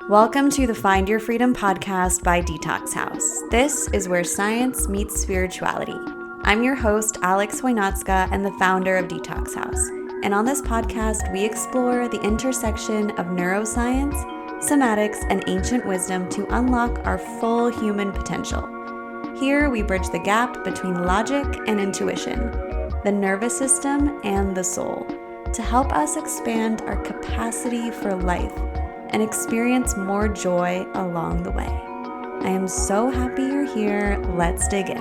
Welcome to the Find Your Freedom podcast by Detox House. This is where science meets spirituality. I'm your host, Alex Wojnacka, and the founder of Detox House. And on this podcast, we explore the intersection of neuroscience, somatics, and ancient wisdom to unlock our full human potential. Here, we bridge the gap between logic and intuition, the nervous system and the soul, to help us expand our capacity for life and experience more joy along the way. I am so happy you're here. Let's dig in.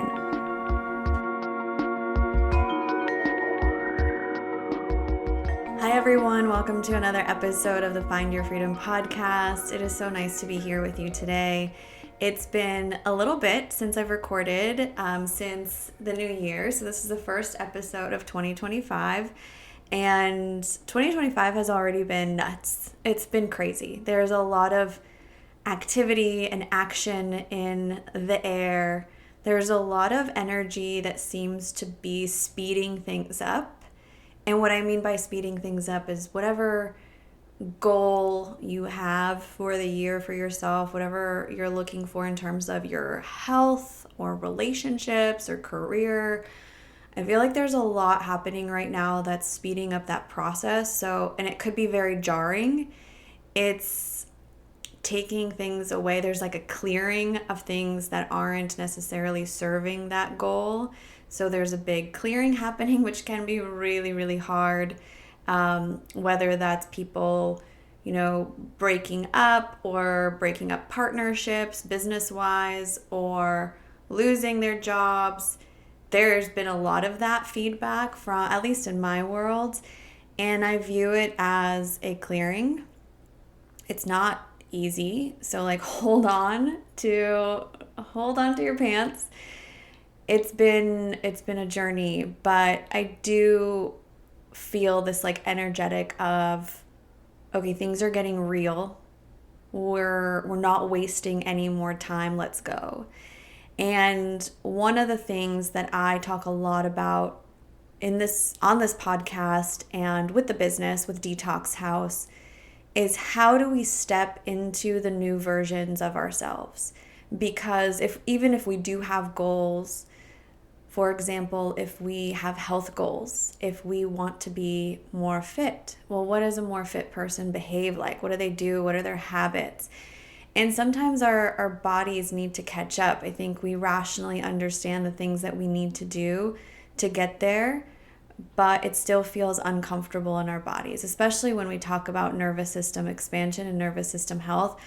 Hi everyone, welcome to another episode of the Find Your Freedom podcast. It is so nice to be here with you today. It's been a little bit since I've recorded since the new year. So this is the first episode of 2025. And 2025 has already been nuts. It's been crazy. There's a lot of activity and action in the air. There's a lot of energy that seems to be speeding things up. And what I mean by speeding things up is whatever goal you have for the year for yourself, whatever you're looking for in terms of your health or relationships or career, I feel like there's a lot happening right now that's speeding up that process. And it could be very jarring. It's taking things away. There's like a clearing of things that aren't necessarily serving that goal. So there's a big clearing happening, which can be really, really hard. Whether that's people, breaking up or breaking up partnerships business-wise or losing their jobs. There's been a lot of that feedback from, at least in my world, and I view it as a clearing. It's not easy, so hold on to your pants. It's been a journey, but I do feel this energetic of, okay, things are getting real. We're not wasting any more time. Let's go. And one of the things that I talk a lot about on this podcast and with the business, with Detox House, is how do we step into the new versions of ourselves? Because even if we do have goals, for example, if we have health goals, if we want to be more fit, well, what does a more fit person behave like? What do they do? What are their habits? And sometimes our bodies need to catch up. I think we rationally understand the things that we need to do to get there, but it still feels uncomfortable in our bodies, especially when we talk about nervous system expansion and nervous system health.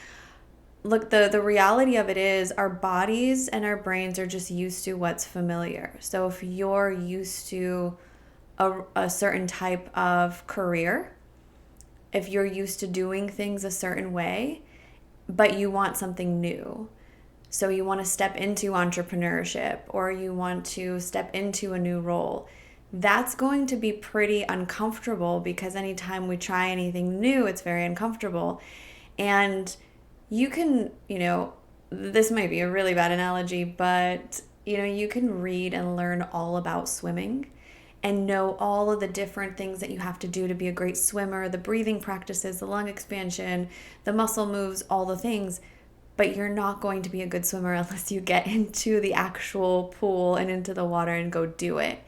Look, the reality of it is our bodies and our brains are just used to what's familiar. So if you're used to a certain type of career, if you're used to doing things a certain way, but you want something new. So you want to step into entrepreneurship or you want to step into a new role. That's going to be pretty uncomfortable because anytime we try anything new, it's very uncomfortable. And you can, this might be a really bad analogy, but, you can read and learn all about swimming and know all of the different things that you have to do to be a great swimmer, the breathing practices, the lung expansion, the muscle moves, all the things. But you're not going to be a good swimmer unless you get into the actual pool and into the water and go do it.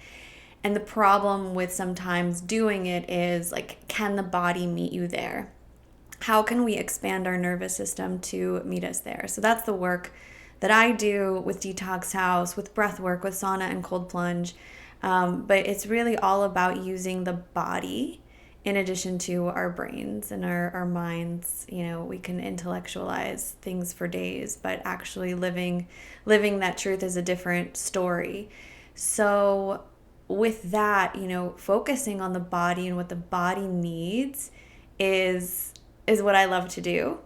And the problem with sometimes doing it is can the body meet you there? How can we expand our nervous system to meet us there? So that's the work that I do with Detox House, with breath work, with sauna and cold plunge. But it's really all about using the body in addition to our brains and our minds. We can intellectualize things for days, but actually living that truth is a different story. So with that, focusing on the body and what the body needs is what I love to do.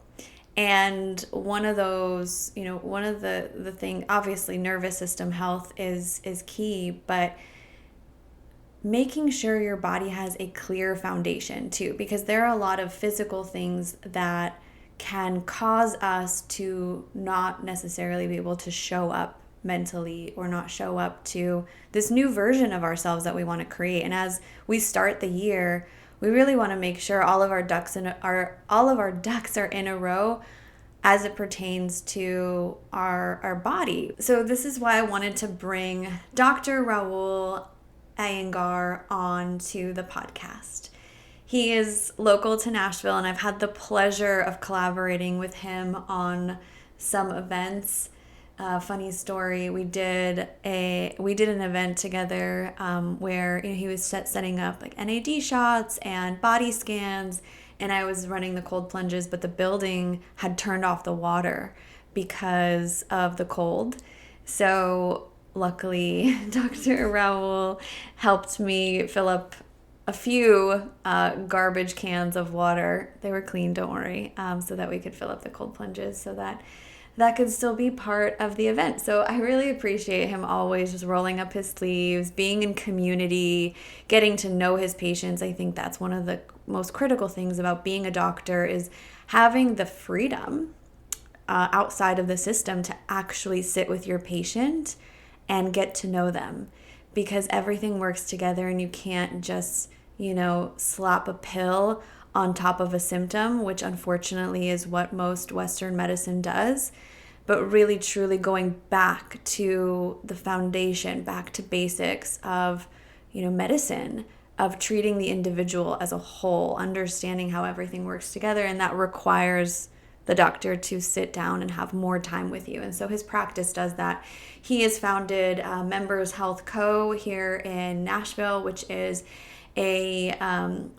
And one of those, one of the thing, obviously nervous system health is key, but making sure your body has a clear foundation too, because there are a lot of physical things that can cause us to not necessarily be able to show up mentally or not show up to this new version of ourselves that we want to create. And as we start the year, we really want to make sure all of our ducks are in a row as it pertains to our body. So this is why I wanted to bring Dr. Rahul Iyengar on to the podcast. He is local to Nashville, and I've had the pleasure of collaborating with him on some events. Funny story, we did an event together where he was setting up like NAD shots and body scans, and I was running the cold plunges, but the building had turned off the water because of the cold. So luckily, Dr. Rahul helped me fill up a few garbage cans of water. They were clean, don't worry, so that we could fill up the cold plunges so that could still be part of the event. So I really appreciate him always just rolling up his sleeves, being in community, getting to know his patients. I think that's one of the most critical things about being a doctor, is having the freedom outside of the system to actually sit with your patient and get to know them, because everything works together and you can't just, slap a pill on top of a symptom, which unfortunately is what most Western medicine does. But really, truly going back to the foundation, back to basics of, medicine, of treating the individual as a whole, understanding how everything works together. And that requires the doctor to sit down and have more time with you. And so his practice does that. He has founded Members Health Co. here in Nashville, which is a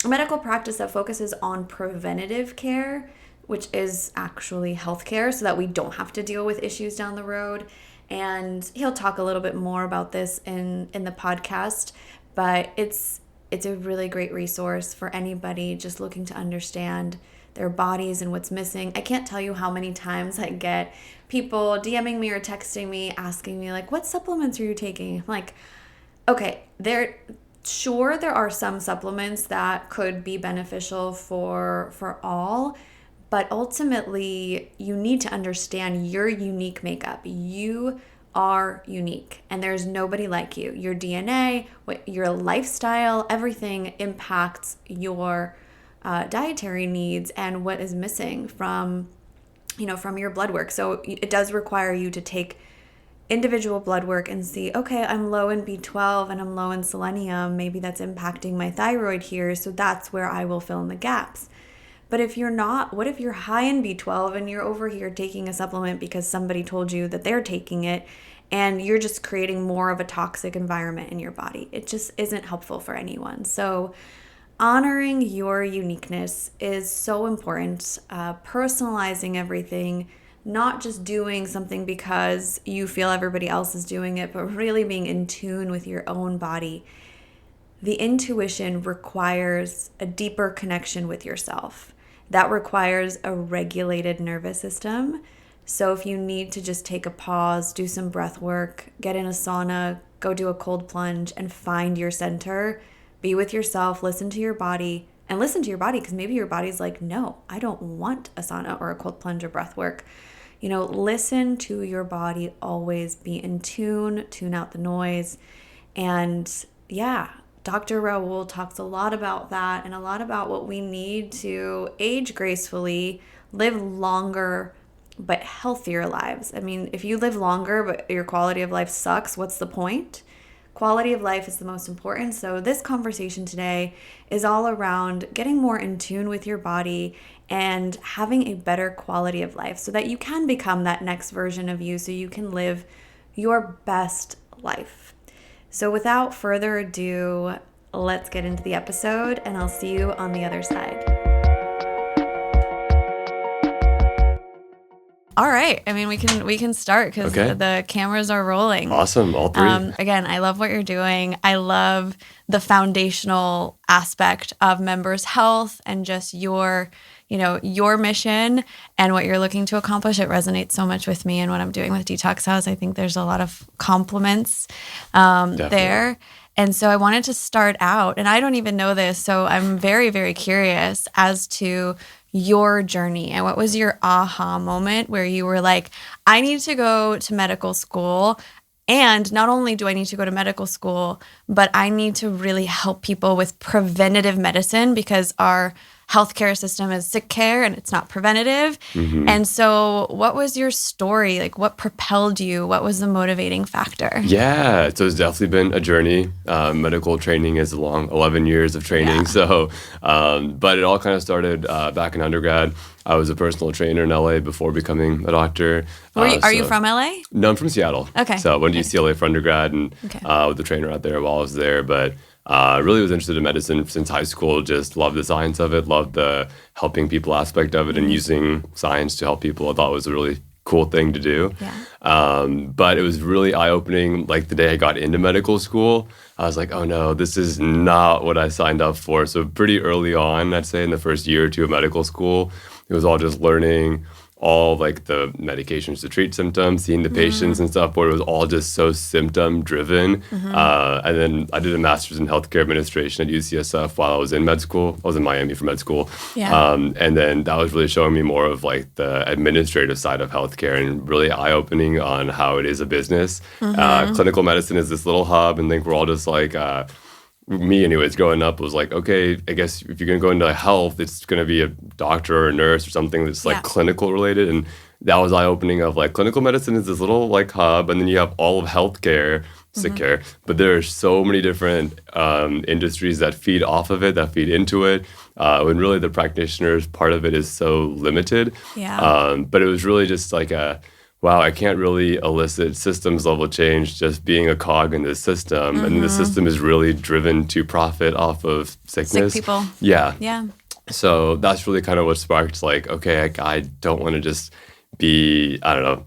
medical practice that focuses on preventative care, which is actually healthcare, so that we don't have to deal with issues down the road. And he'll talk a little bit more about this in the podcast, but it's a really great resource for anybody just looking to understand their bodies and what's missing. I can't tell you how many times I get people DMing me or texting me asking me, like, what supplements are you taking? I'm like, okay, there are some supplements that could be beneficial for all, but ultimately you need to understand your unique makeup. You are unique, and there's nobody like you. Your DNA, your lifestyle, everything impacts your dietary needs and what is missing from your blood work. So it does require you to take individual blood work and see, okay, I'm low in B12 and I'm low in selenium. Maybe that's impacting my thyroid here. So that's where I will fill in the gaps. But if you're not, what if you're high in B12 and you're over here taking a supplement because somebody told you that they're taking it, and you're just creating more of a toxic environment in your body? It just isn't helpful for anyone. So honoring your uniqueness is so important. Personalizing everything, not just doing something because you feel everybody else is doing it, but really being in tune with your own body. The intuition requires a deeper connection with yourself. That requires a regulated nervous system. So if you need to just take a pause, do some breath work, get in a sauna, go do a cold plunge, and find your center, be with yourself, listen to your body, because maybe your body's like, no, I don't want a sauna or a cold plunge or breath work. Listen to your body, always be in tune out the noise. And yeah, Dr. Rahul talks a lot about that, and a lot about what we need to age gracefully, live longer but healthier lives. I mean, if you live longer but your quality of life sucks, what's the point? Quality of life is the most important. So this conversation today is all around getting more in tune with your body and having a better quality of life so that you can become that next version of you, so you can live your best life. So without further ado, let's get into the episode, and I'll see you on the other side. All right. I mean, we can start because the cameras are rolling. Awesome. All three. Again, I love what you're doing. I love the foundational aspect of Members Health and just your mission and what you're looking to accomplish. It resonates so much with me and what I'm doing with Detox House. I think there's a lot of compliments there. And so I wanted to start out, and I don't even know this, so I'm very, very curious as to your journey and what was your aha moment where you were like, I need to go to medical school. And not only do I need to go to medical school, but I need to really help people with preventative medicine because our healthcare system is sick care and it's not preventative. And so what was your story? Like, what propelled you? What was the motivating factor? Yeah, so it's definitely been a journey. Medical training is long, 11 years of training. Yeah. So, but it all kind of started back in undergrad. I was a personal trainer in LA before becoming a doctor. Are you from LA? No, I'm from Seattle. Okay. So I went to UCLA for undergrad and with the trainer out there while I was there. But really was interested in medicine since high school. Just loved the science of it, loved the helping people aspect of it and using science to help people. I thought it was a really cool thing to do. Yeah. But it was really eye-opening. Like the day I got into medical school, I was like, oh no, this is not what I signed up for. So pretty early on, I'd say in the first year or two of medical school, it was all just learning all like the medications to treat symptoms, seeing the patients and stuff, where it was all just so symptom driven. And then I did a master's in healthcare administration at UCSF while I was in med school. I was in Miami for med school. Yeah. And then that was really showing me more of like the administrative side of healthcare and really eye-opening on how it is a business. Clinical medicine is this little hub, and I think we're all just like, me anyways, growing up was like, okay, I guess if you're going to go into health, it's going to be a doctor or a nurse or something that's like clinical related. And that was eye-opening of like clinical medicine is this little like hub, and then you have all of healthcare, sick care, but there are so many different industries that feed off of it, that feed into it. When really the practitioners part of it is so limited. But it was really just like wow, I can't really elicit systems level change just being a cog in this system. And the system is really driven to profit off of sickness. Sick people. Yeah. Yeah. So that's really kind of what sparked like, okay, I don't want to just be, I don't know,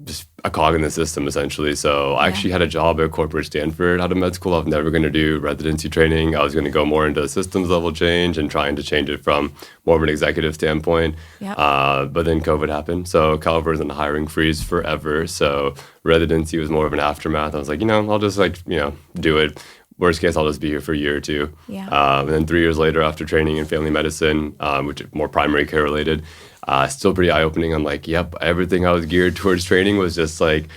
just a cog in the system essentially. So I actually had a job at corporate Stanford out of med school. I was never going to do residency training. I was going to go more into systems level change and trying to change it from more of an executive standpoint. But then COVID happened. So Caliber was in a hiring freeze forever. So residency was more of an aftermath. I was like, I'll just do it. Worst case, I'll just be here for a year or two. And then 3 years later after training in family medicine, which is more primary care related, still pretty eye-opening. I'm like, yep, everything I was geared towards training was just like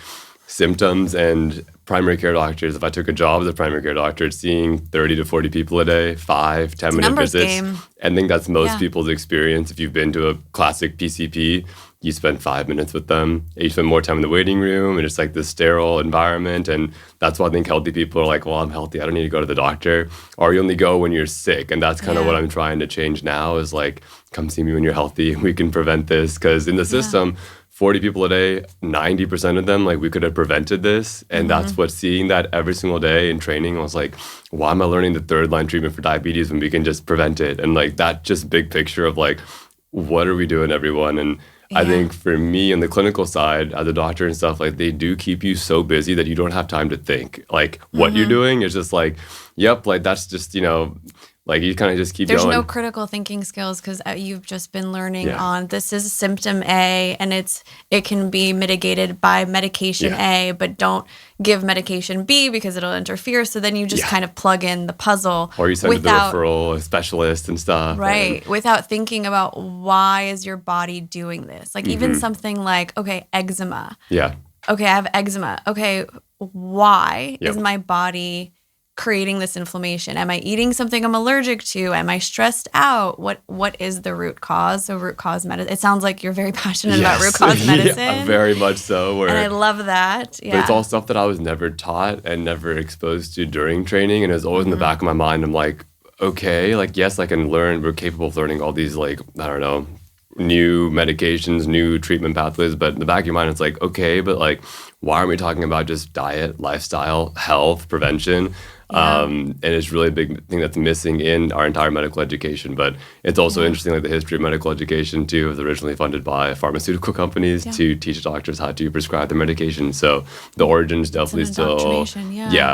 symptoms and primary care doctors. If I took a job as a primary care doctor, seeing 30 to 40 people a day, 5, 10-minute visits. Game. I think that's most people's experience. If you've been to a classic PCP, you spend 5 minutes with them. You spend more time in the waiting room, and it's like this sterile environment. And that's why I think healthy people are like, well, I'm healthy, I don't need to go to the doctor. Or you only go when you're sick. And that's kind of what I'm trying to change now is like, come see me when you're healthy. We can prevent this. Because in the system, 40 people a day, 90% of them, like we could have prevented this. And that's what seeing that every single day in training, I was like, why am I learning the third line treatment for diabetes when we can just prevent it? And like that just big picture of like, what are we doing, everyone? And I think for me on the clinical side, as a doctor and stuff, like they do keep you so busy that you don't have time to think. Like what you're doing is just like, yep, like that's just, like you kind of just keep going. There's no no critical thinking skills because you've just been learning on this is symptom A and it can be mitigated by medication A, but don't give medication B because it'll interfere. So then you just kind of plug in the puzzle. Or you send to the referral specialist and stuff. Right. Without thinking about why is your body doing this? Like even something like, okay, eczema. Yeah. Okay, I have eczema. Okay, why is my body creating this inflammation? Am I eating something I'm allergic to? Am I stressed out? What is the root cause? So root cause medicine. It sounds like you're very passionate about root cause medicine. Yeah, very much so. And I love that. Yeah. But it's all stuff that I was never taught and never exposed to during training. And it was always in the back of my mind. I'm like, okay, like, yes, I can learn. We're capable of learning all these, like, I don't know, new medications, new treatment pathways. But in the back of your mind, it's like, okay, but like, why aren't we talking about just diet, lifestyle, health, prevention? And it's really a big thing that's missing in our entire medical education. But it's also interesting, like the history of medical education too was originally funded by pharmaceutical companies to teach doctors how to prescribe their medication. So the origins definitely still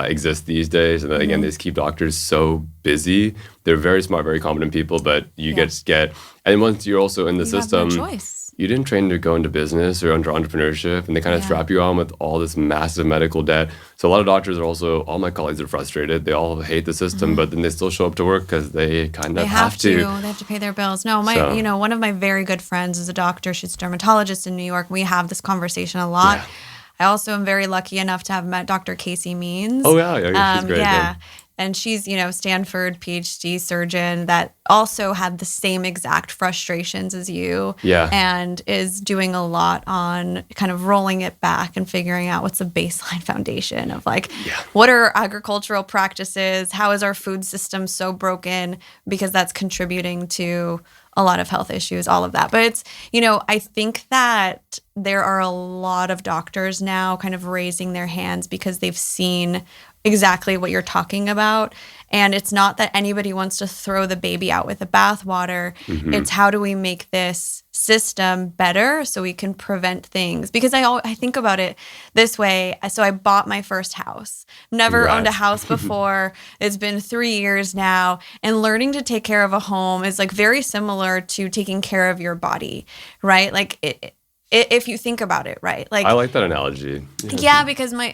exist these days. And then again, they just keep doctors so busy. They're very smart, very competent people, but you get and once you're also in the system, have no choice. You didn't train to go into business or under entrepreneurship, and they kind of strap you on with all this massive medical debt. So a lot of doctors are also, all my colleagues are frustrated. They all hate the system, but then they still show up to work because they kind of have to. They have to pay their bills. No, one of my very good friends is a doctor. She's a dermatologist in New York. We have this conversation a lot. I also am very lucky enough to have met Dr. Casey Means. Oh, yeah, she's great. Yeah. And she's, Stanford PhD surgeon that also had the same exact frustrations as you. Yeah. And is doing a lot on kind of rolling it back and figuring out what's the baseline foundation of what are agricultural practices? How is our food system so broken? Because that's contributing to a lot of health issues, all of that. But it's, I think that there are a lot of doctors now kind of raising their hands because they've seen exactly what you're talking about. And it's not that anybody wants to throw the baby out with the bathwater. Mm-hmm. It's how do we make this system better so we can prevent things? Because I think about it this way. So I bought my first house. Never owned a house before. It's been 3 years now. And learning to take care of a home is very similar to taking care of your body, right? If you think about it, right? I like that analogy. Yeah, because my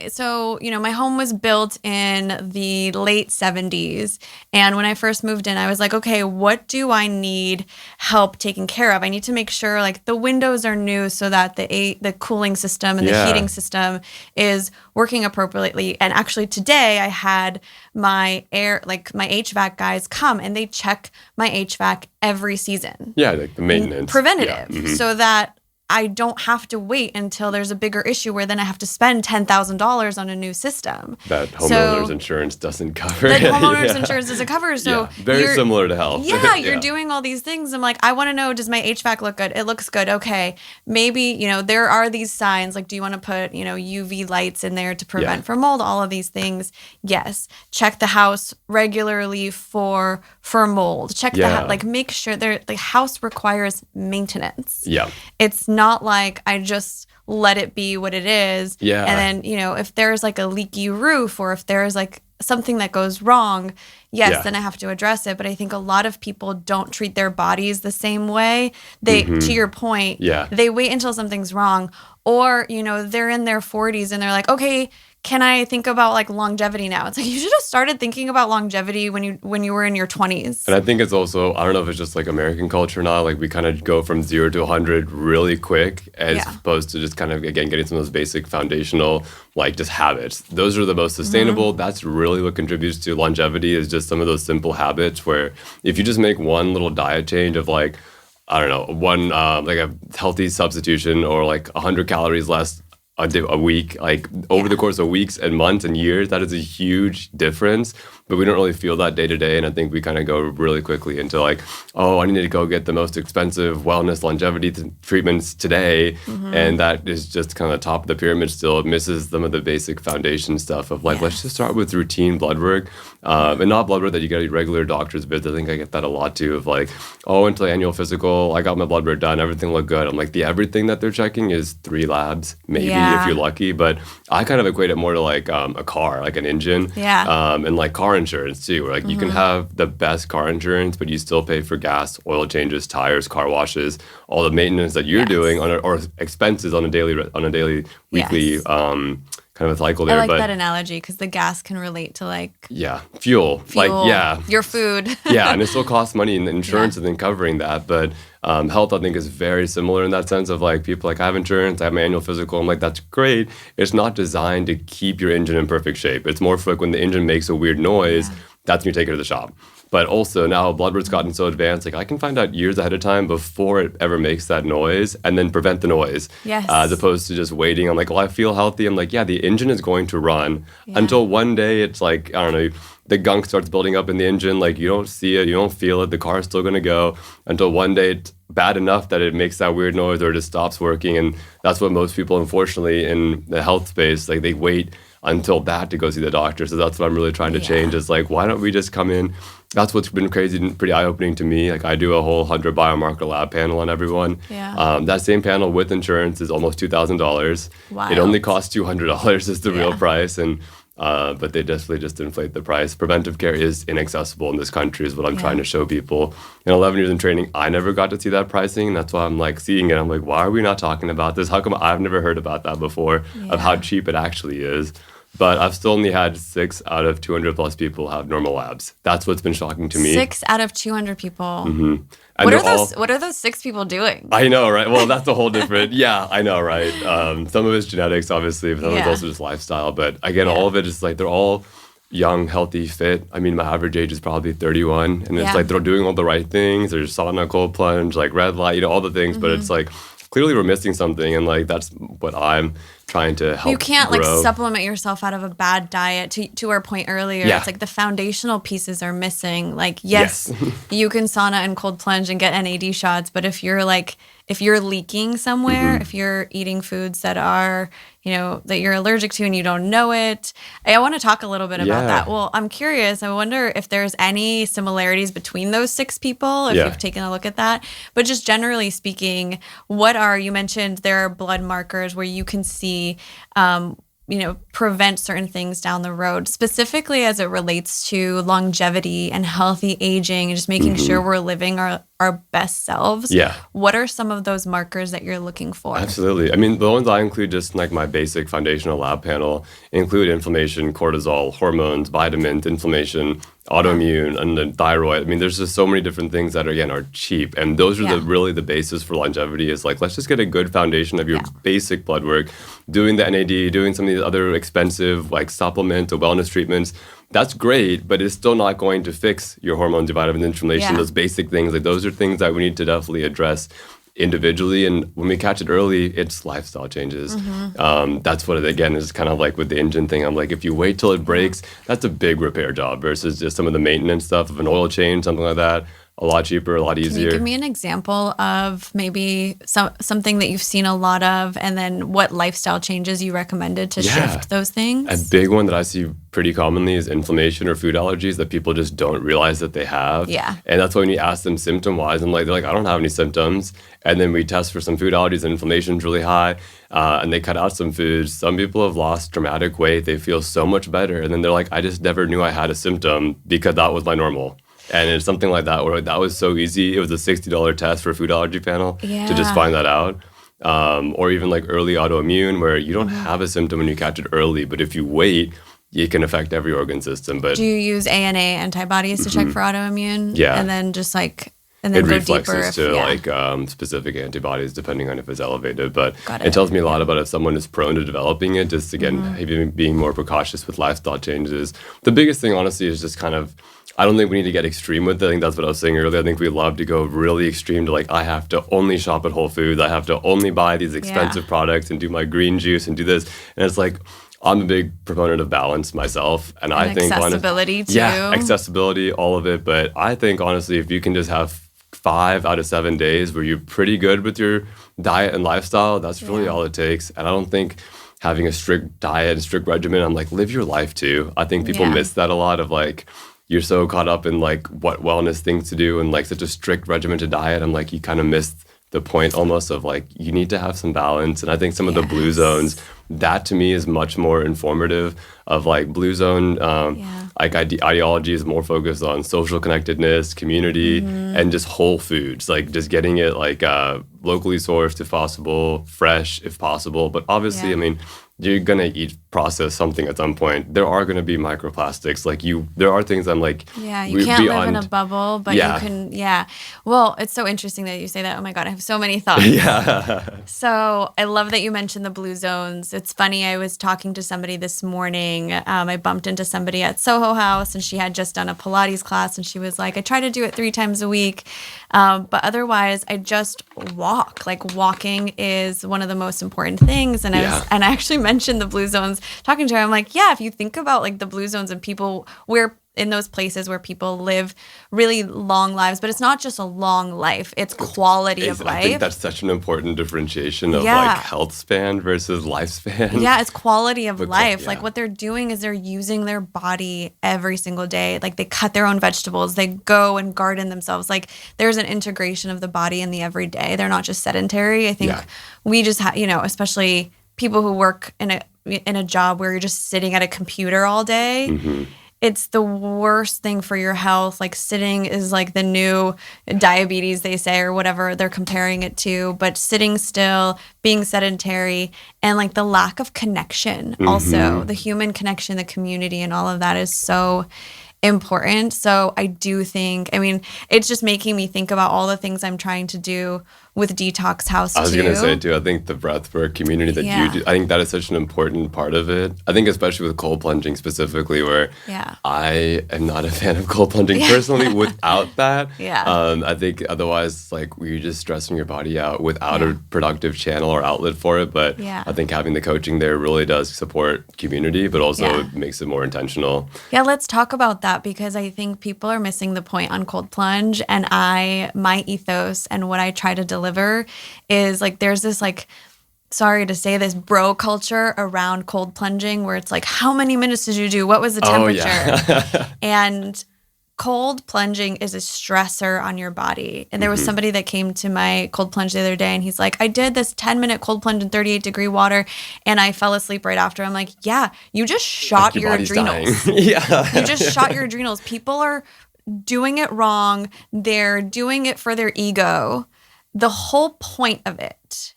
home was built in the late 70s. And when I first moved in, I was like, okay, what do I need help taking care of? I need to make sure the windows are new so that the cooling system and the heating system is working appropriately. And actually today I had my my HVAC guys come and they check my HVAC every season. Yeah, the maintenance. Preventative. Yeah. Mm-hmm. So that I don't have to wait until there's a bigger issue where then I have to spend $10,000 on a new system. That homeowner's insurance doesn't cover. That homeowner's insurance doesn't cover. So very similar to health. Yeah, you're doing all these things. I'm like, I want to know, does my HVAC look good? It looks good. Okay. Maybe, there are these signs, do you want to put, UV lights in there to prevent from mold, all of these things. Yes. Check the house regularly for mold. Check the house, make sure the house requires maintenance. Yeah. It's not like I just let it be what it is. Yeah. And then, if there's a leaky roof or if there's something that goes wrong, then I have to address it. But I think a lot of people don't treat their bodies the same way. They, to your point, they wait until something's wrong. Or, they're in their 40s and they're like, okay, can I think about longevity now? It's you should have started thinking about longevity when you were in your 20s. And I think it's also, I don't know if it's just American culture now, we kind of go from 0 to 100 really quick as opposed to just kind of, again, getting some of those basic foundational, just habits. Those are the most sustainable. Mm-hmm. That's really what contributes to longevity is just some of those simple habits where if you just make one little diet change of I don't know, one, a healthy substitution or 100 calories less a week, over the course of weeks and months and years, that is a huge difference. But we don't really feel that day to day. And I think we kind of go really quickly into oh, I need to go get the most expensive wellness longevity treatments today. Mm-hmm. And that is just kind of the top of the pyramid still. It misses some of the basic foundation stuff of let's just start with routine blood work. And not blood work that you get at regular doctor's visits. I think I get that a lot too of oh, until annual physical, I got my blood work done, everything looked good. I'm the everything that they're checking is 3 labs, maybe if you're lucky. But I kind of equate it more to a car, an engine. Yeah. And car insurance too, where you can have the best car insurance, but you still pay for gas, oil changes, tires, car washes, all the maintenance that you're doing or expenses on a daily, weekly kind of a cycle there. I like that analogy because the gas can relate to fuel. Your food. Yeah, and it still costs money, and the insurance isn't covering that. But health, I think, is very similar in that sense of people I have insurance, I have my annual physical. I'm that's great. It's not designed to keep your engine in perfect shape. It's more for when the engine makes a weird noise, that's when you take it to the shop. But also now blood work's gotten so advanced, I can find out years ahead of time before it ever makes that noise and then prevent the noise. Yes. As opposed to just waiting. I'm well, I feel healthy. I'm the engine is going to run until one day it's I don't know, the gunk starts building up in the engine. You don't see it, you don't feel it, the car's still going to go until one day it's bad enough that it makes that weird noise or it just stops working. And that's what most people, unfortunately, in the health space, they wait until that to go see the doctor. So that's what I'm really trying to change is why don't we just come in? That's what's been crazy and pretty eye-opening to me. I do a whole 100 biomarker lab panel on everyone. Yeah. That same panel with insurance is almost $2,000. Wow. It only costs $200 is the real price. And but they definitely just inflate the price. Preventive care is inaccessible in this country is what I'm trying to show people. In 11 years in training, I never got to see that pricing. And that's why I'm seeing it. I'm why are we not talking about this? How come I've never heard about that before of how cheap it actually is? but I've still only had 6 out of 200 plus people have normal labs. That's what's been shocking to me. 6 out of 200 people. Mm-hmm. What are those 6 people doing? I know, right? Well, that's a whole different. Yeah, I know, right? Some of it's genetics, obviously, but some of it's also just lifestyle. But again, all of it is like they're all young, healthy, fit. I mean, my average age is probably 31, and it's like they're doing all the right things. There's sauna, cold plunge, like red light, all the things. But it's like clearly we're missing something, and like that's what I'm trying to help. You can't grow. like supplement yourself out of a bad diet. To our point earlier, it's like the foundational pieces are missing. Like yes. You can sauna and cold plunge and get NAD shots, but if you're leaking somewhere, if you're eating foods that are, that you're allergic to and you don't know it. I want to talk a little bit about that. Well, I'm curious. I wonder if there's any similarities between those 6 people, if you've taken a look at that. But just generally speaking, you mentioned there are blood markers where you can see prevent certain things down the road, specifically as it relates to longevity and healthy aging and just making sure we're living our best selves. Yeah. What are some of those markers that you're looking for? Absolutely. I mean, the ones I include just like my basic foundational lab panel include inflammation, cortisol, hormones, vitamins, inflammation, autoimmune, and the thyroid. I mean, there's just so many different things that are cheap. And those are really the basis for longevity is like, let's just get a good foundation of your basic blood work, doing the NAD, doing some of these other expensive like supplement or wellness treatments. That's great, but it's still not going to fix your hormones, your vitamins, inflammation, those basic things. Like those are things that we need to definitely address individually. And when we catch it early, it's lifestyle changes. That's what it, again, is kind of like with the engine thing. I'm like, if you wait till it breaks, that's a big repair job versus just some of the maintenance stuff of an oil change, something like that. A lot cheaper, a lot easier. Can you give me an example of maybe something that you've seen a lot of, and then what lifestyle changes you recommended to shift those things? A big one that I see pretty commonly is inflammation or food allergies that people just don't realize that they have. Yeah. And that's why when you ask them symptom-wise, they're like, I don't have any symptoms. And then we test for some food allergies and inflammation's really high. And they cut out some foods. Some people have lost dramatic weight. They feel so much better. And then they're like, I just never knew I had a symptom because that was my normal. And it's something like that where that was so easy. It was a $60 test for a food allergy panel to just find that out. Or even like early autoimmune where you don't have a symptom when you catch it early. But if you wait, it can affect every organ system. But do you use ANA antibodies to check for autoimmune? Yeah. And then just like... And then it go reflexes deeper to specific antibodies depending on if it's elevated. But it tells me a lot about if someone is prone to developing it, just again, even being more precautious with lifestyle changes. The biggest thing, honestly, is just kind of, I don't think we need to get extreme with it. I think that's what I was saying earlier. I think we love to go really extreme to like, I have to only shop at Whole Foods. I have to only buy these expensive products and do my green juice and do this. And it's like, I'm a big proponent of balance myself. And I think accessibility too. Yeah, accessibility, all of it. But I think honestly, if you can just have 5 out of 7 days where you're pretty good with your diet and lifestyle, that's really all it takes. And I don't think having a strict diet and strict regimen, I'm like, live your life too. I think people miss that a lot of like, you're so caught up in like what wellness things to do and like such a strict regimented diet. I'm like, you kind of missed the point almost of like, you need to have some balance. And I think some of the blue zones, that to me is much more informative of like blue zone, like ideology is more focused on social connectedness, community, and just whole foods, like just getting it like locally sourced if possible, fresh if possible. But obviously, I mean, you're going to process something at some point. There are going to be microplastics. Like there are things I'm like, you can't live in a bubble, but you can, Well, it's so interesting that you say that. Oh my God, I have so many thoughts. So I love that you mentioned the blue zones. It's funny, I was talking to somebody this morning. I bumped into somebody at Soho House and she had just done a Pilates class and she was like, I try to do it 3 times a week. But otherwise I just walk. Like walking is one of the most important things. And I actually mentioned the blue zones talking to her. I'm like, if you think about like the blue zones and people where in those places where people live really long lives, but it's not just a long life, it's quality of life. I think that's such an important differentiation of like health span versus lifespan. Yeah, it's quality of life. Like what they're doing is they're using their body every single day. Like they cut their own vegetables, they go and garden themselves. Like there's an integration of the body in the everyday. They're not just sedentary. I think we just have, especially people who work in a job where you're just sitting at a computer all day. it's the worst thing for your health. Like sitting is like the new diabetes, they say, or whatever they're comparing it to. But sitting still, being sedentary, and like the lack of connection, also the human connection, the community, and all of that is so important. So I do think, I mean, it's just making me think about all the things I'm trying to do with Detox House too. I was going to say too, I think the breathwork community that you do, I think that is such an important part of it. I think especially with cold plunging specifically, where I am not a fan of cold plunging personally without that. I think otherwise, like, you're just stressing your body out without a productive channel or outlet for it. But I think having the coaching there really does support community, but also makes it more intentional. Yeah, let's talk about that, because I think people are missing the point on cold plunge. And my ethos and what I try to deliver is like, there's this like, sorry to say this, bro culture around cold plunging where it's like, how many minutes did you do? What was the temperature? And cold plunging is a stressor on your body. And there was somebody that came to my cold plunge the other day and he's like, I did this 10-minute cold plunge in 38-degree water and I fell asleep right after. I'm like, yeah, you just shot your adrenals. You just shot your adrenals. People are doing it wrong. They're doing it for their ego. The whole point of it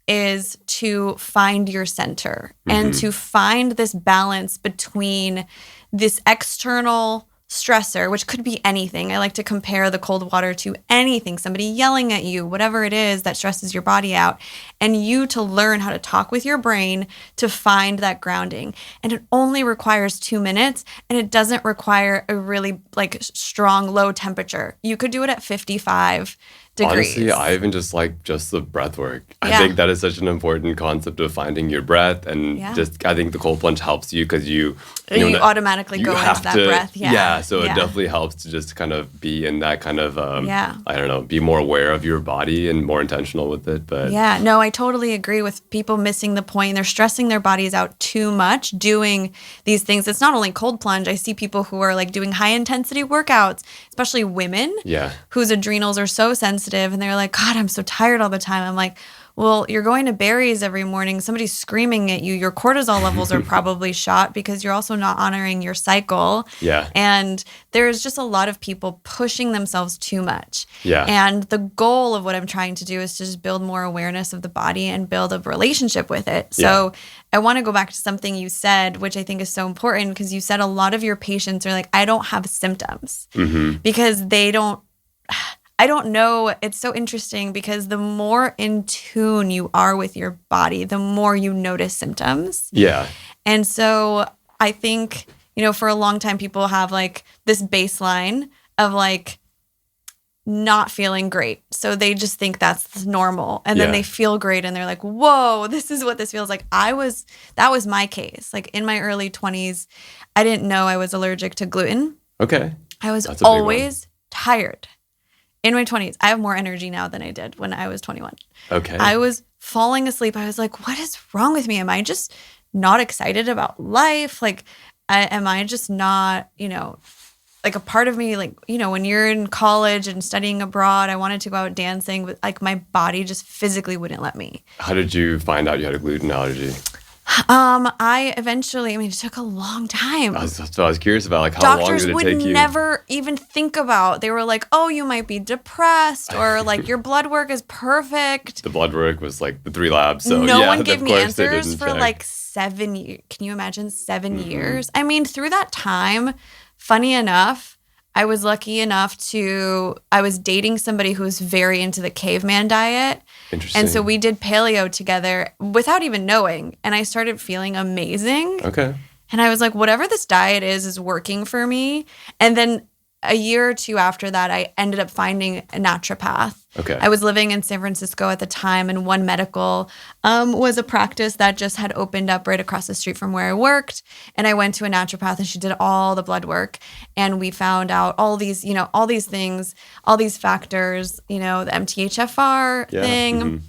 is to find your center and to find this balance between this external stressor, which could be anything. I like to compare the cold water to anything, somebody yelling at you, whatever it is that stresses your body out, and you to learn how to talk with your brain to find that grounding. And it only requires 2 minutes, and it doesn't require a really like strong low temperature. You could do it at 55 degrees. Honestly, I even just like just the breath work. I think that is such an important concept of finding your breath, and just I think the cold plunge helps you because you automatically go into that breath. So it definitely helps to just kind of be in that kind of I don't know, be more aware of your body and more intentional with it. But no, I totally agree with people missing the point. They're stressing their bodies out too much doing these things. It's not only cold plunge. I see people who are like doing high intensity workouts, especially women whose adrenals are so sensitive. And they're like, God, I'm so tired all the time. I'm like, well, you're going to Barry's every morning. Somebody's screaming at you. Your cortisol levels are probably shot because you're also not honoring your cycle. And there's just a lot of people pushing themselves too much. And the goal of what I'm trying to do is to just build more awareness of the body and build a relationship with it. So I want to go back to something you said, which I think is so important, because you said a lot of your patients are like, I don't have symptoms because I don't know. It's so interesting because the more in tune you are with your body, the more you notice symptoms. And so I think, for a long time, people have like this baseline of like not feeling great. So they just think that's normal. And then they feel great and they're like, whoa, this is what this feels like. That was my case. Like in my early 20s, I didn't know I was allergic to gluten. I was always tired. In my 20s, I have more energy now than I did when I was 21. I was falling asleep. I was like, what is wrong with me? Am I just not excited about life? Like, am I just not, like a part of me, like, when you're in college and studying abroad, I wanted to go out dancing, but like my body just physically wouldn't let me. How did you find out you had a gluten allergy? It took a long time. I was curious about like how long did it take you? Doctors would never even think about. They were like, oh, you might be depressed, or like your blood work is perfect. The blood work was like the 3 labs. So no one gave me answers for like 7 years. Can you imagine 7 years? I mean, through that time, funny enough, I was lucky enough I was dating somebody who was very into the caveman diet. Interesting. And so we did paleo together without even knowing. And I started feeling amazing. And I was like, whatever this diet is working for me. And then a year or two after that, I ended up finding a naturopath. I was living in San Francisco at the time, and One Medical was a practice that just had opened up right across the street from where I worked. And I went to a naturopath, and she did all the blood work. And we found out all these, all these things, all these factors, the MTHFR thing.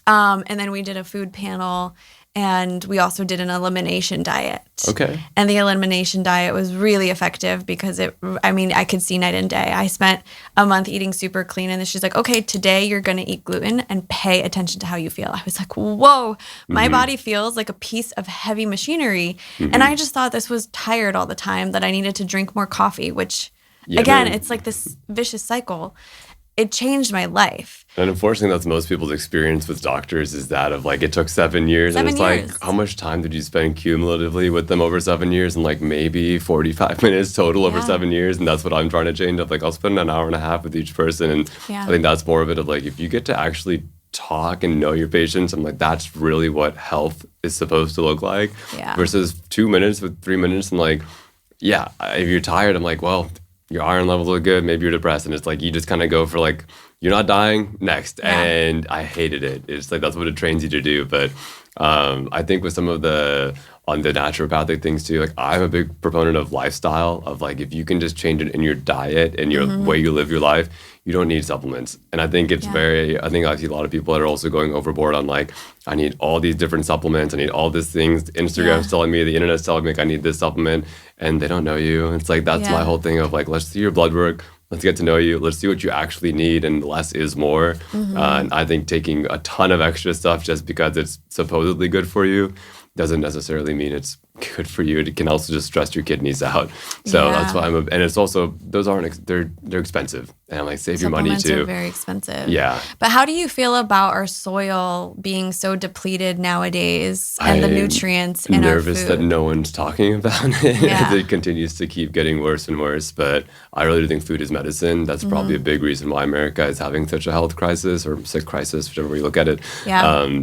And then we did a food panel, and we also did an elimination diet. Okay. And the elimination diet was really effective because I could see night and day. I spent a month eating super clean, and then she's like, okay, today you're going to eat gluten and pay attention to how you feel. I was like, whoa, my body feels like a piece of heavy machinery. And I just thought this was tired all the time, that I needed to drink more coffee, which again, it's like this vicious cycle. It changed my life. And unfortunately, that's most people's experience with doctors, is that of like, it took 7 years. And it's like, how much time did you spend cumulatively with them over 7 years? And like maybe 45 minutes total over 7 years. And that's what I'm trying to change. Of like, I'll spend an hour and a half with each person. And I think that's more of it of like, if you get to actually talk and know your patients, I'm like, that's really what health is supposed to look like. Versus 2 minutes with 3 minutes. And like, if you're tired, I'm like, well, your iron levels look good, maybe you're depressed. And it's like, you just kind of go for like, you're not dying, next. And I hated it. It's like, that's what it trains you to do. But I think with some of on the naturopathic things too, like I'm a big proponent of lifestyle, of like, if you can just change it in your diet and your way you live your life, you don't need supplements. And I think it's I think I see a lot of people that are also going overboard on like, I need all these different supplements. I need all these things. Instagram's telling me, the internet's telling me, like, I need this supplement, and they don't know you. It's like, that's my whole thing of like, let's see your blood work. Let's get to know you. Let's see what you actually need, and less is more. And I think taking a ton of extra stuff just because it's supposedly good for you doesn't necessarily mean it's good for you. It can also just stress your kidneys out. So that's why and it's also, those they're expensive. And I'm like, save your money too. Supplements are very expensive. Yeah. But how do you feel about our soil being so depleted nowadays, and the nutrients in our food? Nervous that no one's talking about it. It continues to keep getting worse and worse. But I really do think food is medicine. That's probably a big reason why America is having such a health crisis, or sick crisis, whichever way you look at it.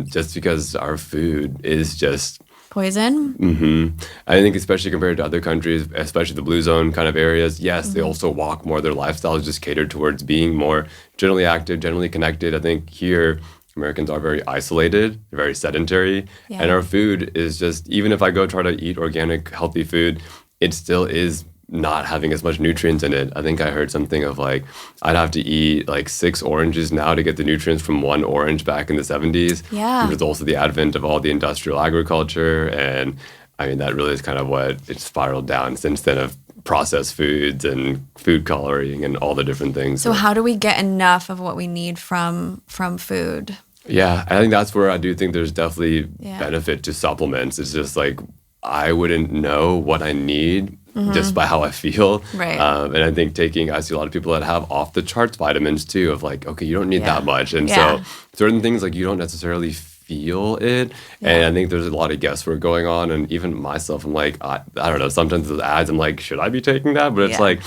Just because our food is just poison. I think especially compared to other countries, especially the blue zone kind of areas, they also walk more. Their lifestyle is just catered towards being more generally active, generally connected. I think here Americans are very isolated, very sedentary, and our food is just, even if I go try to eat organic, healthy food, it still is not having as much nutrients in it. I think I heard something of like, I'd have to eat like 6 oranges now to get the nutrients from 1 orange back in the 70s. There's also the advent of all the industrial agriculture. And I mean, that really is kind of what it's spiraled down since then, of processed foods and food coloring and all the different things. So how do we get enough of what we need from food? I think that's where I do think there's definitely benefit to supplements. It's just like, I wouldn't know what I need just by how I feel. And I think I see a lot of people that have off the charts vitamins too, of like, okay, you don't need that much. And so certain things, like, you don't necessarily feel it. And I think there's a lot of guesswork going on. And even myself, I'm like, I don't know, sometimes with ads, I'm like, should I be taking that? But it's like,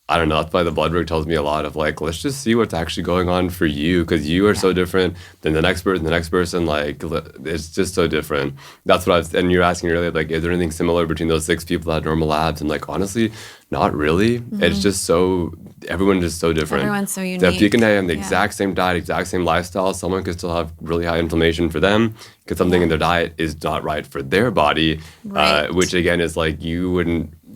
I don't know. That's why the blood work tells me a lot of like, let's just see what's actually going on for you, because you are so different than the next person, the next person. Like, it's just so different. That's what and you're asking earlier, like, is there anything similar between those 6 people that had normal labs? And like, honestly, not really. It's just everyone's just so different. Everyone's so unique. So if you can have the exact same diet, exact same lifestyle, someone could still have really high inflammation for them because something in their diet is not right for their body, which again is like,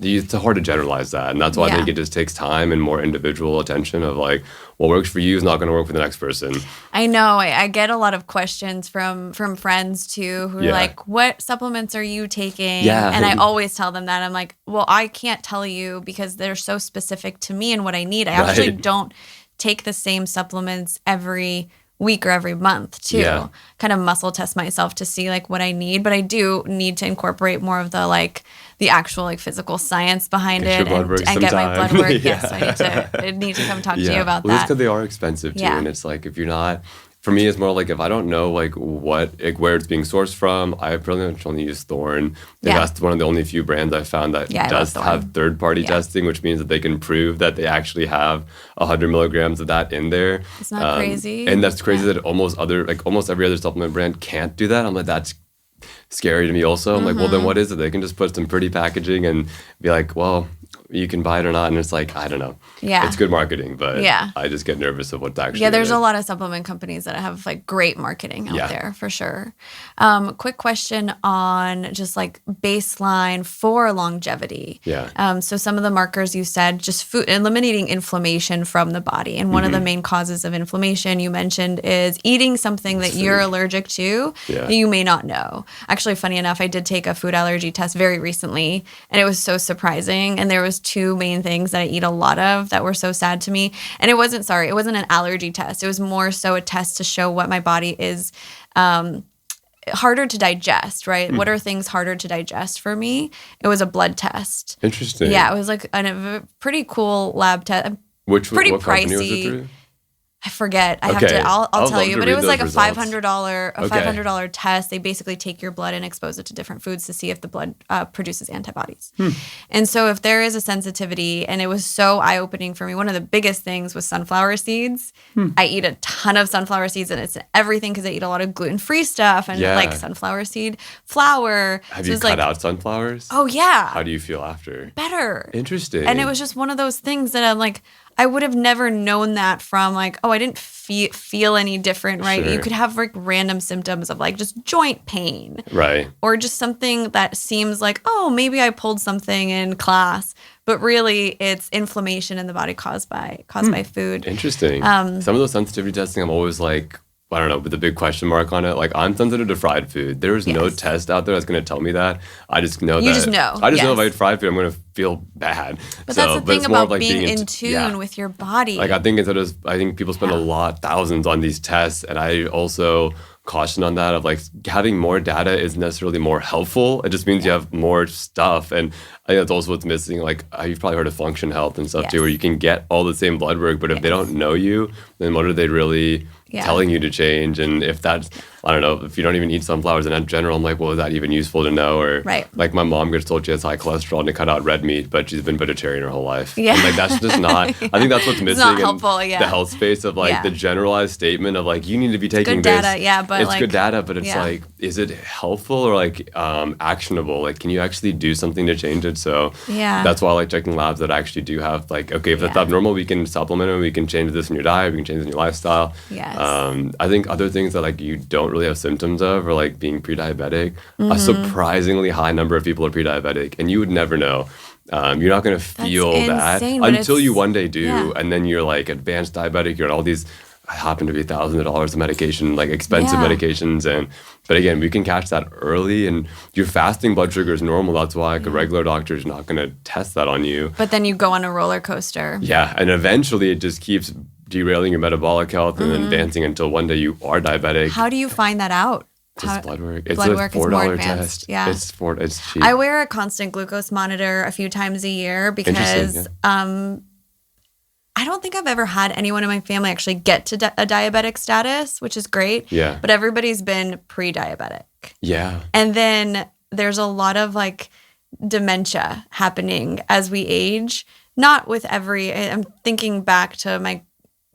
it's hard to generalize that. And that's why I think it just takes time and more individual attention of like, what works for you is not going to work for the next person. I know. I get a lot of questions from friends too, who are like, what supplements are you taking? And I always tell them that. I'm like, well, I can't tell you because they're so specific to me and what I need. I actually don't take the same supplements every week or every month too. Kind of muscle test myself to see like what I need, but I do need to incorporate more of the actual like physical science behind it, and get my blood work. Yes, I need to come talk to you about that. It's because they are expensive too, and it's like, if you're not, for me, it's more like, if I don't know like where it's being sourced from, I pretty much only use Thorne. That's one of the only few brands I've found that does have third-party testing, which means that they can prove that they actually have 100 milligrams of that in there. It's not crazy. And that's crazy that almost every other supplement brand can't do that. I'm like, that's scary to me also. I'm like, well, then what is it? They can just put some pretty packaging and be like, well, you can buy it or not. And it's like, I don't know. Yeah. It's good marketing, but Yeah. I just get nervous of what's actually. Yeah, there's in it. a lot of supplement companies that have like great marketing out there for sure. Quick question on just like baseline for longevity. Yeah. So some of the markers you said, just food, eliminating inflammation from the body. And one of the main causes of inflammation you mentioned is eating something that you're allergic to that you may not know. Actually, funny enough, I did take a food allergy test very recently, and it was so surprising. And there was two main things that I eat a lot of that were so sad to me. And it wasn't an allergy test. It was more so a test to show what my body is harder to digest, right? What are things harder to digest for me? It was a blood test. Interesting. Yeah, it was like a pretty cool lab test. What pricey. company was it through? I forget. I have to. I'll tell you. But it was like a $500 test. They basically take your blood and expose it to different foods to see if the blood produces antibodies. And so if there is a sensitivity, and it was so eye opening for me. One of the biggest things was sunflower seeds. I eat a ton of sunflower seeds, and it's everything because I eat a lot of gluten free stuff and like sunflower seed flour. Have you cut out sunflowers? Oh yeah. How do you feel after? Better. Interesting. And it was just one of those things that I'm like, I would have never known that from like, I didn't feel any different, right? Sure. You could have like random symptoms of like just joint pain. Right. Or just something that seems like, oh, maybe I pulled something in class. But really, it's inflammation in the body caused by food. Interesting. Some of those sensitivity testing, I'm always like, I don't know, with a big question mark on it. Like, I'm sensitive to fried food. There's no test out there that's going to tell me that. I just know You just know. I just know if I eat fried food, I'm going to feel bad. But that's the thing it's more about of like being in tune with your body. Like, I think people spend a lot, thousands on these tests. And I also caution on that of like having more data isn't necessarily more helpful. It just means you have more stuff. And I think that's also what's missing. Like, you've probably heard of function health and stuff too, where you can get all the same blood work, but if they don't know you, then what are they really telling you to change? And if that's, I don't know, if you don't even eat sunflowers in general, I'm like, well, is that even useful to know? Or like my mom gets told she has high cholesterol and to cut out red meat, but she's been vegetarian her whole life. And like, that's just not, I think that's what's missing not helpful, in the health space of like the generalized statement of like, you need to be taking good this. Data, but it's like, good data, but it's like, is it helpful or like actionable? Like, can you actually do something to change it? So that's why I like checking labs that actually do have like, okay, if that's abnormal, we can supplement it, we can change this in your diet, we can change it in your lifestyle. I think other things that like you don't really have symptoms of, or like being pre-diabetic, a surprisingly high number of people are pre-diabetic, and you would never know. You're not going to feel that until you one day do, and then you're like advanced diabetic. You're on all these happen to be thousands of dollars of medication, like expensive medications, but again, we can catch that early, and your fasting blood sugar is normal. That's why like a regular doctor is not going to test that on you. But then you go on a roller coaster. Yeah, and eventually it just keeps derailing your metabolic health and advancing until one day you are diabetic. How do you find that out? Just blood work. It's blood a work $4 test. Yeah. It's cheap. I wear a constant glucose monitor a few times a year because I don't think I've ever had anyone in my family actually get to a diabetic status, which is great. Yeah. But everybody's been pre-diabetic. Yeah. And then there's a lot of like dementia happening as we age. Not with I'm thinking back to my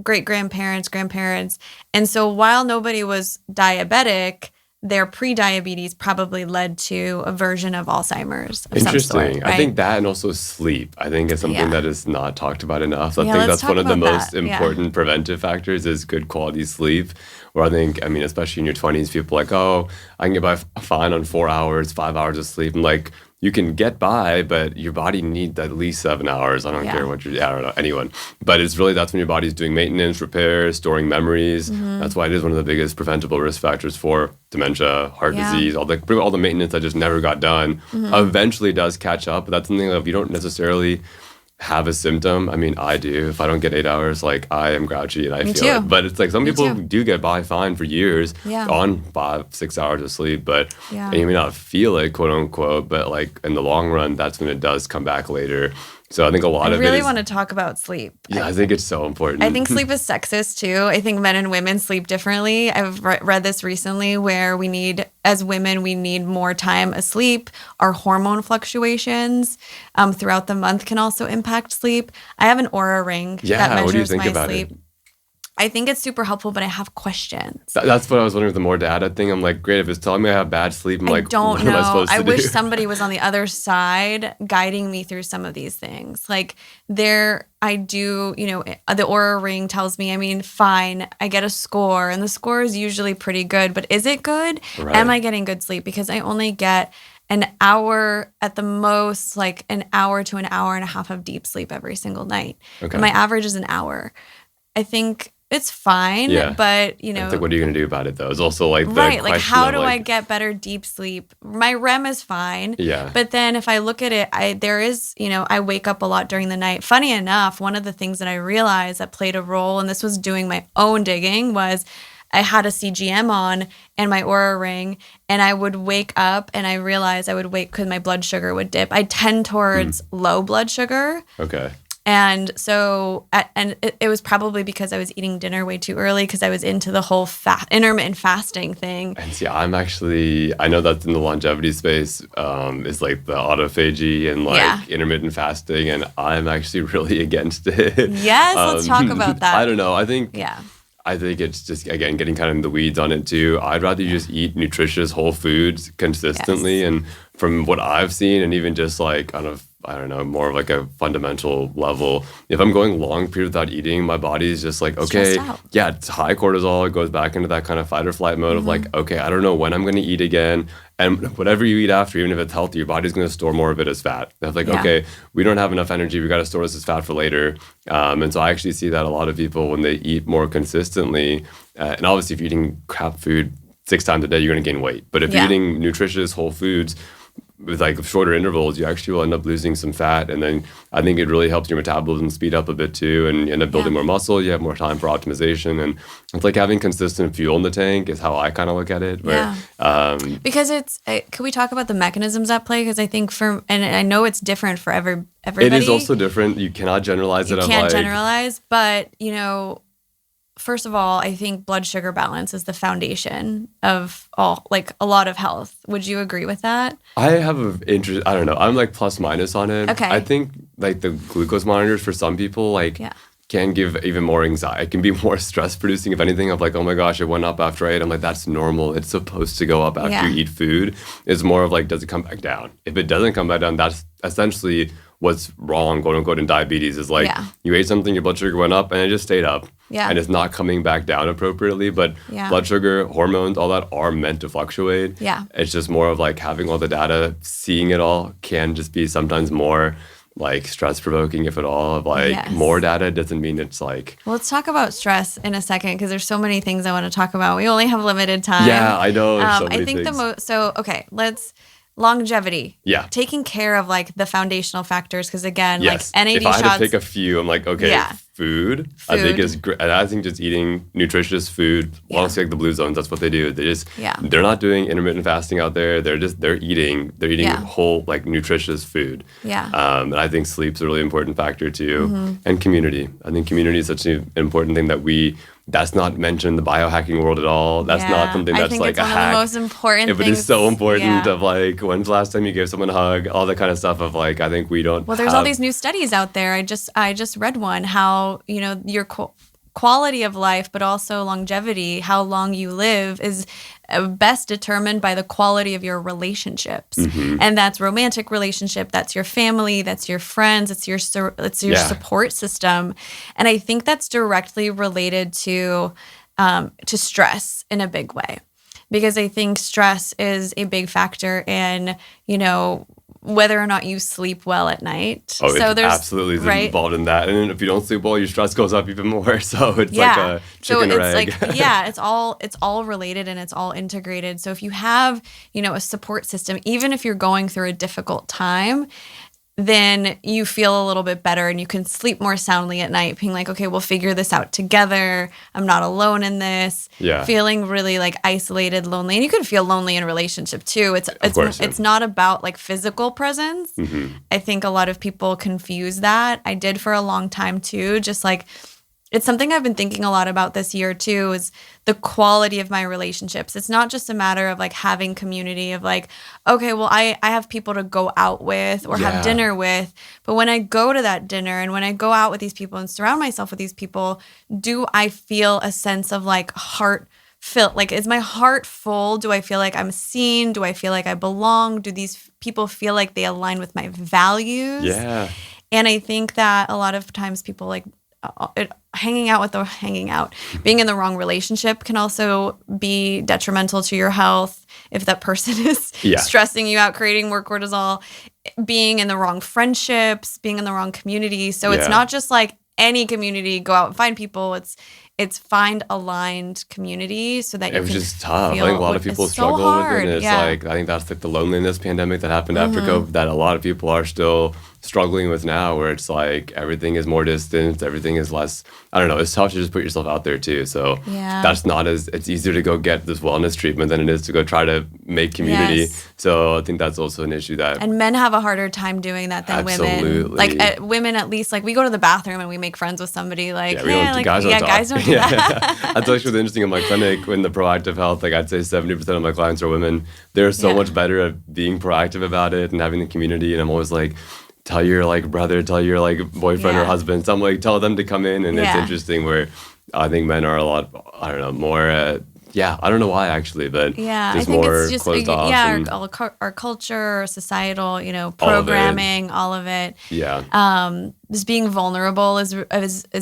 great-grandparents, grandparents. And so while nobody was diabetic, their pre-diabetes probably led to a version of Alzheimer's of some sort, right? I think that, and also sleep, I think is something that is not talked about enough. So I think that's one of the most important preventive factors is good quality sleep. Where I think, I mean, especially in your 20s, people are like, oh, I can get by fine on 4 hours, 5 hours of sleep. I'm like, you can get by, but your body needs at least 7 hours. I don't care what I don't know, anyone. But it's really, that's when your body's doing maintenance, repairs, storing memories. That's why it is one of the biggest preventable risk factors for dementia, heart disease, all the maintenance that just never got done eventually does catch up. But that's something that if you don't necessarily have a symptom, I mean, I do. If I don't get 8 hours, like I am grouchy and I feel it. But it's like some people do get by fine for years on 5-6 hours of sleep, but and you may not feel it, quote unquote, but like in the long run, that's when it does come back later. So I think a lot of it is... I really want to talk about sleep. Yeah, I think it's so important. I think sleep is sexist too. I think men and women sleep differently. I've read this recently where as women, we need more time asleep. Our hormone fluctuations throughout the month can also impact sleep. I have an Oura ring that measures my sleep. I think it's super helpful, but I have questions. That's what I was wondering with the more data thing. I'm like, great, if it's telling me I have bad sleep, I'm like, don't what know. am I supposed to do? I wish somebody was on the other side guiding me through some of these things. Like I do, the Oura Ring tells me, I mean, fine, I get a score, and the score is usually pretty good, but is it good? Right. Am I getting good sleep? Because I only get an hour at the most, like an hour to an hour and a half of deep sleep every single night. Okay. And my average is an hour. I think it's fine, but I think, what are you going to do about it, though? It's also like the right, like question how of, do like, I get better deep sleep? My REM is fine. Yeah. But then if I look at it, I wake up a lot during the night. Funny enough, one of the things that I realized that played a role, and this was doing my own digging, was I had a CGM on and my Oura Ring, and I would wake up and I realized I would wake because my blood sugar would dip. I tend towards low blood sugar. Okay. And so, it was probably because I was eating dinner way too early because I was into the whole intermittent fasting thing. And see, I know that's in the longevity space, is like the autophagy and like intermittent fasting, and I'm actually really against it. Yes, let's talk about that. I don't know. I think it's just, again, getting kind of in the weeds on it too. I'd rather you just eat nutritious whole foods consistently. Yes. And from what I've seen, and even just like I don't know, more of like a fundamental level, if I'm going long period without eating, my body is just like, okay, it's high cortisol. It goes back into that kind of fight or flight mode of like, okay, I don't know when I'm going to eat again. And whatever you eat after, even if it's healthy, your body's going to store more of it as fat. It's like, okay, we don't have enough energy. We got to store this as fat for later. And so I actually see that a lot of people, when they eat more consistently, and obviously if you're eating crap food 6 times a day, you're going to gain weight. But if you're eating nutritious whole foods with like shorter intervals, you actually will end up losing some fat. And then I think it really helps your metabolism speed up a bit too, and you end up building more muscle. You have more time for optimization, and it's like having consistent fuel in the tank is how I kind of look at it. Where, because can we talk about the mechanisms at play? Because I think and I know it's different for everybody. It is also different. You cannot generalize it. You can't generalize, but first of all, I think blood sugar balance is the foundation of a lot of health. Would you agree with that? I have an interest. I don't know. I'm like plus minus on it. Okay. I think like the glucose monitors for some people can give even more anxiety. It can be more stress producing. If anything, of like, oh my gosh, it went up after I ate. I'm like, that's normal. It's supposed to go up after you eat food. It's more of like, does it come back down? If it doesn't come back down, that's essentially what's wrong, quote unquote, in diabetes is like you ate something, your blood sugar went up, and it just stayed up. Yeah. And it's not coming back down appropriately. But blood sugar, hormones, all that are meant to fluctuate. Yeah. It's just more of like having all the data, seeing it all can just be sometimes more like stress provoking, if at all. Of like more data doesn't mean it's like. Well, let's talk about stress in a second, because there's so many things I want to talk about. We only have limited time. Yeah, I know. So many I think things. let's. Longevity. Yeah. Taking care of like the foundational factors, because again, like NAD if I shots. had to pick a few, I'm like, okay, food. I think is great. I think just eating nutritious food, honestly, like the blue zones, that's what they do. They just they're not doing intermittent fasting out there. They're eating whole like nutritious food. Yeah. And I think sleep's a really important factor too. And community. I think community is such an important thing that's not mentioned in the biohacking world at all. That's not something that's like a hack. I think it's one of the most important things. But it's so important of like, when's the last time you gave someone a hug? All that kind of stuff of like, I think we don't there's all these new studies out there. I just read one, how, your quality of life, but also longevity, how long you live is best determined by the quality of your relationships. And that's romantic relationship, that's your family, that's your friends, it's your support system. And I think that's directly related to stress in a big way, because I think stress is a big factor in, whether or not you sleep well at night. Oh, so there's absolutely involved in that. And if you don't sleep well, your stress goes up even more. So it's like a chicken or egg. It's all related and it's all integrated. So if you have, a support system, even if you're going through a difficult time, then you feel a little bit better and you can sleep more soundly at night, being like, okay, we'll figure this out together. I'm not alone in this. Yeah. Feeling really like isolated, lonely. And you can feel lonely in a relationship too. It's not about like physical presence. I think a lot of people confuse that. I did for a long time too. Just like it's something I've been thinking a lot about this year too, is the quality of my relationships. It's not just a matter of like having community of like, okay, well, I have people to go out with or have dinner with. But when I go to that dinner and when I go out with these people and surround myself with these people, do I feel a sense of like heart filled? Like, is my heart full? Do I feel like I'm seen? Do I feel like I belong? Do these people feel like they align with my values? Yeah. And I think that a lot of times people like being in the wrong relationship can also be detrimental to your health if that person is stressing you out, creating more cortisol, being in the wrong friendships, being in the wrong community. So it's not just like any community, go out and find people. It's find aligned community so that you can. It was just tough. I think a lot of people struggle with it. And it's like, I think that's like the loneliness pandemic that happened after COVID that a lot of people are still struggling with now, where it's like everything is more distant, everything is less, I don't know, it's tough to just put yourself out there too. So that's not it's easier to go get this wellness treatment than it is to go try to make community. So I think that's also an issue that. And men have a harder time doing that than women. Like women, at least, like we go to the bathroom and we make friends with somebody. Like, guys don't do that. That's actually interesting in my clinic in the proactive health. Like I'd say 70% of my clients are women. They're so much better at being proactive about it and having the community. And I'm always like, tell your like brother, tell your like boyfriend or husband, some like tell them to come in. And it's interesting where I think men are a lot, I don't know, more, I don't know why actually, but I think it's just closed off. Yeah, our culture, our societal, programming, all of it. Yeah. Just being vulnerable is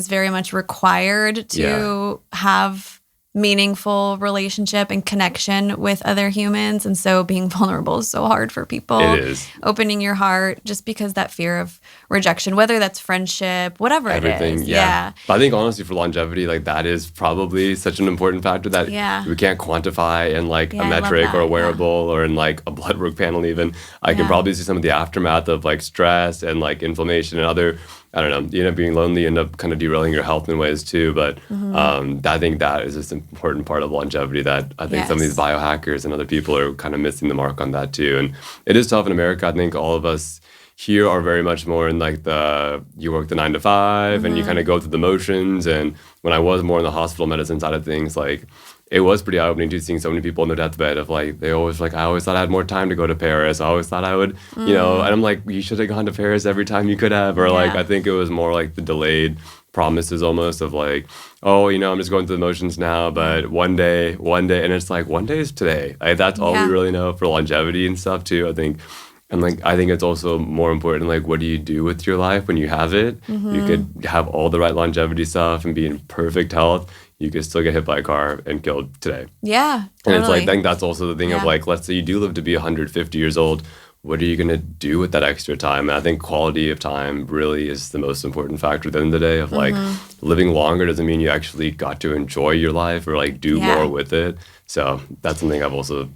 very much required to have meaningful relationship and connection with other humans. And so being vulnerable is so hard for people. It is. Opening your heart, just because that fear of rejection, whether that's friendship, whatever everything, it is. Yeah. But I think honestly for longevity, like that is probably such an important factor that we can't quantify in like a metric or a wearable or in like a blood work panel even. I can probably see some of the aftermath of like stress and like inflammation and other, I don't know, you end up being lonely, you end up kind of derailing your health in ways too. But I think that is just an important part of longevity that I think some of these biohackers and other people are kind of missing the mark on that too. And it is tough in America. I think all of us here are very much more in like you work the 9 to 5 and you kind of go through the motions. And when I was more in the hospital medicine side of things, like it was pretty eye-opening to seeing so many people on their deathbed of like, they always like, I always thought I had more time to go to Paris. I always thought I would, and I'm like, you should have gone to Paris every time you could have. Or like, I think it was more like the delayed promises almost of like, oh, I'm just going through the motions now, but one day, and it's like, one day is today. Like, that's all we really know for longevity and stuff too, I think. And like, I think it's also more important, like, what do you do with your life when you have it? You could have all the right longevity stuff and be in perfect health. You could still get hit by a car and killed today. Yeah, totally. And it's like, I think that's also the thing of like, let's say you do live to be 150 years old. What are you going to do with that extra time? And I think quality of time really is the most important factor at the end of the day of like living longer doesn't mean you actually got to enjoy your life or like do more with it. So that's something I've also,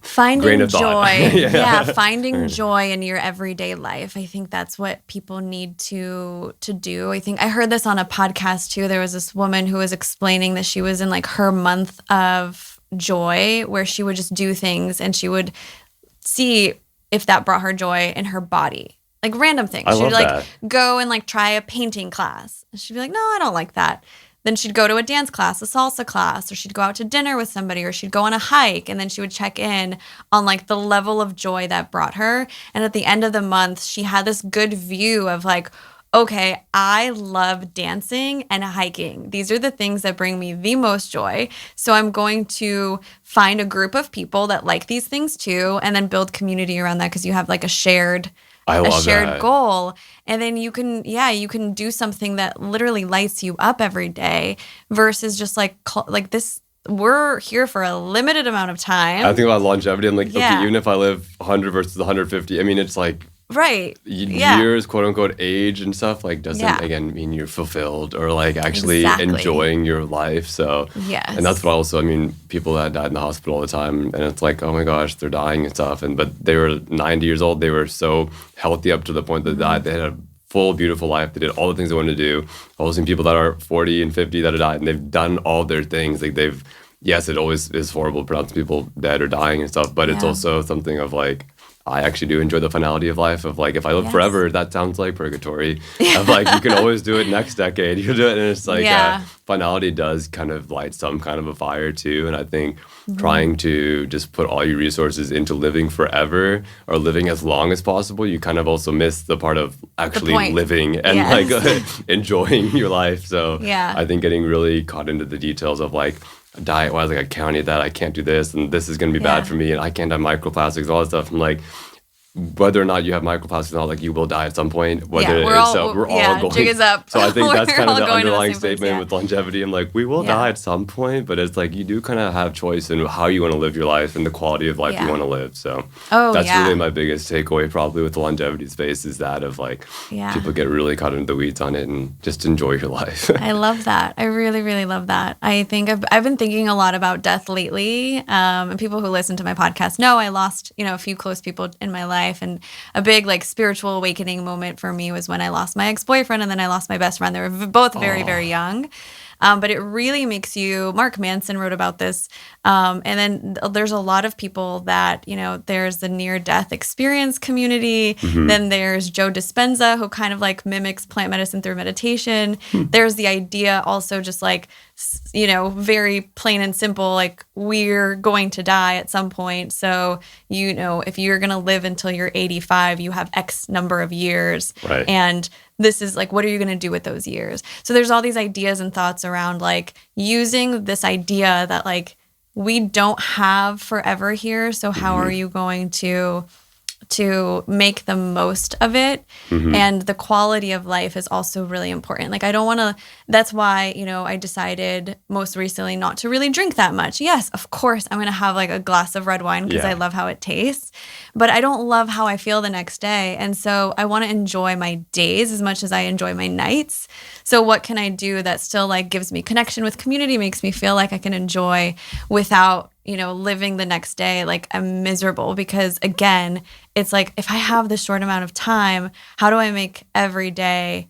finding joy. Finding joy in your everyday life. I think that's what people need to do. I think I heard this on a podcast too. There was this woman who was explaining that she was in like her month of joy where she would just do things and she would see if that brought her joy in her body. Like random things. She'd like go and like try a painting class. And she'd be like, no, I don't like that. Then she'd go to a dance class, a salsa class, or she'd go out to dinner with somebody, or she'd go on a hike, and then she would check in on like the level of joy that brought her. And at the end of the month, she had this good view of like, okay, I love dancing and hiking. These are the things that bring me the most joy. So I'm going to find a group of people that like these things too, and then build community around that because you have like a shared goal. And then you can do something that literally lights you up every day versus just like this. We're here for a limited amount of time. I think about longevity. I'm like, okay, even if I live 100 versus 150, I mean, it's like years, quote unquote, age and stuff like doesn't again mean you're fulfilled or like actually enjoying your life. So and that's what also, I mean, people that died in the hospital all the time and it's like, oh my gosh, they're dying and stuff. But they were 90 years old. They were so healthy up to the point that they died. They had a full, beautiful life. They did all the things they wanted to do. I've also seen people that are 40 and 50 that have died and they've done all their things. Like yes, it always is horrible to pronounce people dead or dying and stuff, but it's also something of like, I actually do enjoy the finality of life of like, if I live forever, that sounds like purgatory. Of like, you can always do it next decade. You can do it. And it's like, finality does kind of light some kind of a fire too. And I think trying to just put all your resources into living forever or living as long as possible, you kind of also miss the part of actually living and like enjoying your life. So I think getting really caught into the details of like, diet-wise, like I can't eat that, I can't do this, and this is going to be bad for me, and I can't have microplastics, all that stuff. I'm like, whether or not you have microplastics or not, like you will die at some point. Whether we're all going. Jig is up. So I think that's kind of the underlying statement with longevity. I'm like, we will die at some point, but it's like you do kind of have choice in how you want to live your life and the quality of life you want to live. So that's really my biggest takeaway probably with the longevity space is that of like people get really caught into the weeds on it and just enjoy your life. I love that. I really, really love that. I think I've been thinking a lot about death lately. And people who listen to my podcast know I lost, a few close people in my life. And a big like spiritual awakening moment for me was when I lost my ex-boyfriend and then I lost my best friend. They were both very, very young. But it really makes you, Mark Manson wrote about this. And then there's a lot of people that, there's the near-death experience community. Then there's Joe Dispenza, who kind of like mimics plant medicine through meditation. There's the idea also just like, very plain and simple, like we're going to die at some point. So, if you're going to live until you're 85, you have X number of years. Right. And this is like, what are you going to do with those years? So there's all these ideas and thoughts around like using this idea that like we don't have forever here. So how are you going to make the most of it? And the quality of life is also really important. Like I don't want to, that's why, I decided most recently not to really drink that much. Yes, of course, I'm going to have like a glass of red wine because I love how it tastes, but I don't love how I feel the next day. And so I want to enjoy my days as much as I enjoy my nights. So what can I do that still like gives me connection with community, makes me feel like I can enjoy without, living the next day like I'm miserable? Because again, it's like if I have this short amount of time, how do I make every day,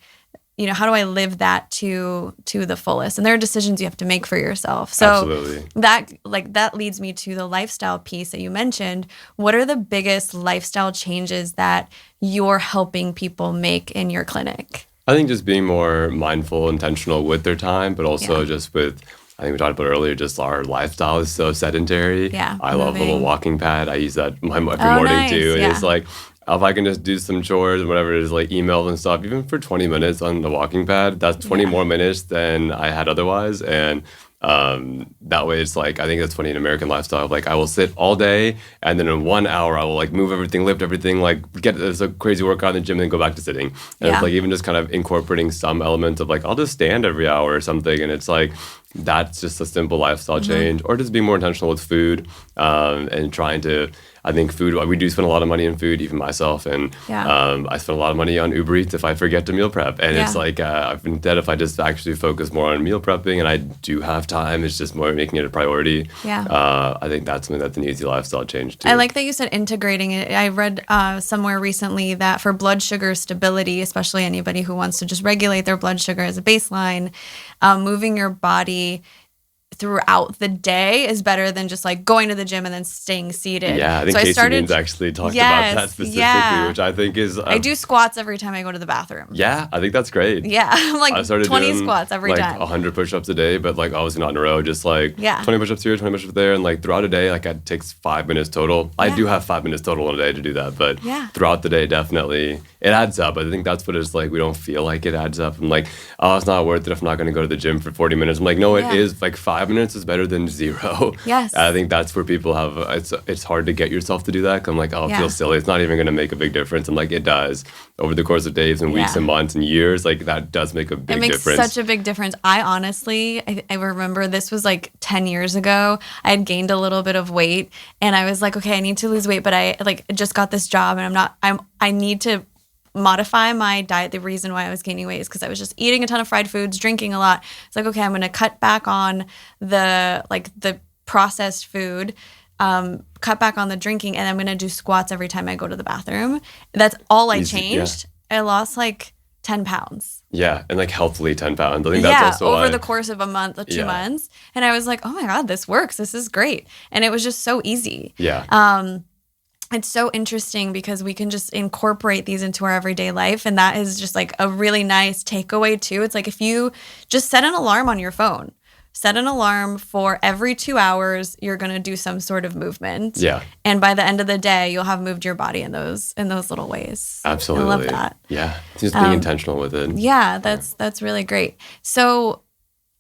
how do I live that to the fullest? And there are decisions you have to make for yourself. So Absolutely. that leads me to the lifestyle piece that you mentioned. What are the biggest lifestyle changes that you're helping people make in your clinic? I think just being more mindful, intentional with their time, but also just with, I think we talked about earlier, just our lifestyle is so sedentary. Yeah, I love a little walking pad. I use that every morning too. And it's like, if I can just do some chores or whatever it is, like emails and stuff, even for 20 minutes on the walking pad, that's 20 more minutes than I had otherwise. And that way it's like, I think that's funny in American lifestyle. Like I will sit all day and then in 1 hour I will like move everything, lift everything, like get this a crazy workout in the gym and then go back to sitting. And it's like even just kind of incorporating some elements of like, I'll just stand every hour or something. And it's like, that's just a simple lifestyle change, or just being more intentional with food and trying to, I think food, we do spend a lot of money on food, even myself. And I spend a lot of money on Uber Eats if I forget to meal prep. And it's like, I've been dead if I just actually focus more on meal prepping and I do have time, it's just more making it a priority. I think that's something that's an easy lifestyle change too. I like that you said integrating it. I read somewhere recently that for blood sugar stability, especially anybody who wants to just regulate their blood sugar as a baseline, moving your body throughout the day is better than just like going to the gym and then staying seated. Yeah, I think Casey Means actually talked about that specifically, which I think is... I do squats every time I go to the bathroom. Yeah, I think that's great. Yeah, I'm like 20 squats every time. 100 push-ups a day, but like obviously not in a row, just like 20 push-ups here, 20 push-ups there, and like throughout a day, like it takes 5 minutes total. I do have 5 minutes total in a day to do that, but throughout the day, definitely, it adds up. I think that's what it's like. We don't feel like it adds up. I'm like, oh, it's not worth it if I'm not going to go to the gym for 40 minutes. I'm like, no, it is. Like 5 minutes is better than 0. Yes. I think that's where people have, it's hard to get yourself to do that. 'Cause I'm like, oh, it feels silly. It's not even going to make a big difference. I'm like, it does. Over the course of days and weeks and months and years, like that does make a big difference. It makes such a big difference. I honestly, I remember this was like 10 years ago. I had gained a little bit of weight and I was like, okay, I need to lose weight, but I like just got this job and I need to modify my diet. The reason why I was gaining weight is because I was just eating a ton of fried foods, drinking a lot. It's like, okay, I'm going to cut back on the processed food, cut back on the drinking, and I'm going to do squats every time I go to the bathroom. That's all I changed. I lost like 10 pounds. Yeah, and like healthily 10 pounds. I think that's also over the course of a month or 2 months. And I was like, oh my God, this works. This is great. And it was just so easy. Yeah. it's so interesting because we can just incorporate these into our everyday life. And that is just like a really nice takeaway too. It's like if you just set an alarm on your phone, set an alarm for every 2 hours, you're going to do some sort of movement. Yeah. And by the end of the day, you'll have moved your body in those little ways. Absolutely. I love that. Yeah. Just being intentional with it. Yeah, that's really great. So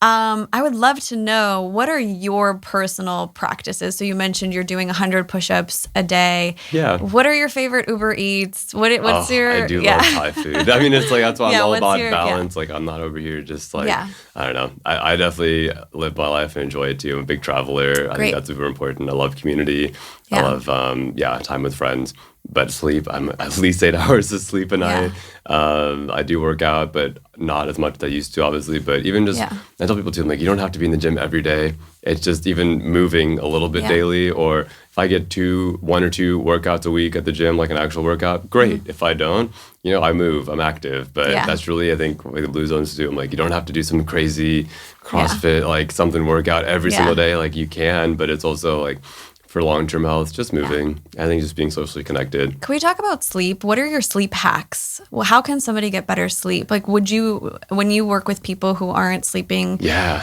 I would love to know, what are your personal practices? So you mentioned you're doing 100 push-ups a day. Yeah. What are your favorite Uber Eats? What's your... I do love Thai food. I mean, it's like, that's why I'm all about balance. Yeah. Like, I'm not over here just like, I don't know. I definitely live my life and enjoy it too. I'm a big traveler. I think that's super important. I love community. I love, time with friends. But sleep, I'm at least 8 hours of sleep a night. I do work out, but not as much as I used to, obviously. But even just, I tell people too, I'm like, you don't have to be in the gym every day. It's just even moving a little bit daily. Or if I get 1 or 2 workouts a week at the gym, like an actual workout, great. If I don't, I move, I'm active. But that's really, I think, what the Blue Zones do. I'm like, you don't have to do some crazy CrossFit, like something workout every single day. Like you can, but it's also like, for long-term health, just moving. I think just being socially connected. Can we talk about sleep? What are your sleep hacks? Well, how can somebody get better sleep? Like, when you work with people who aren't sleeping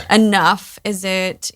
enough, is it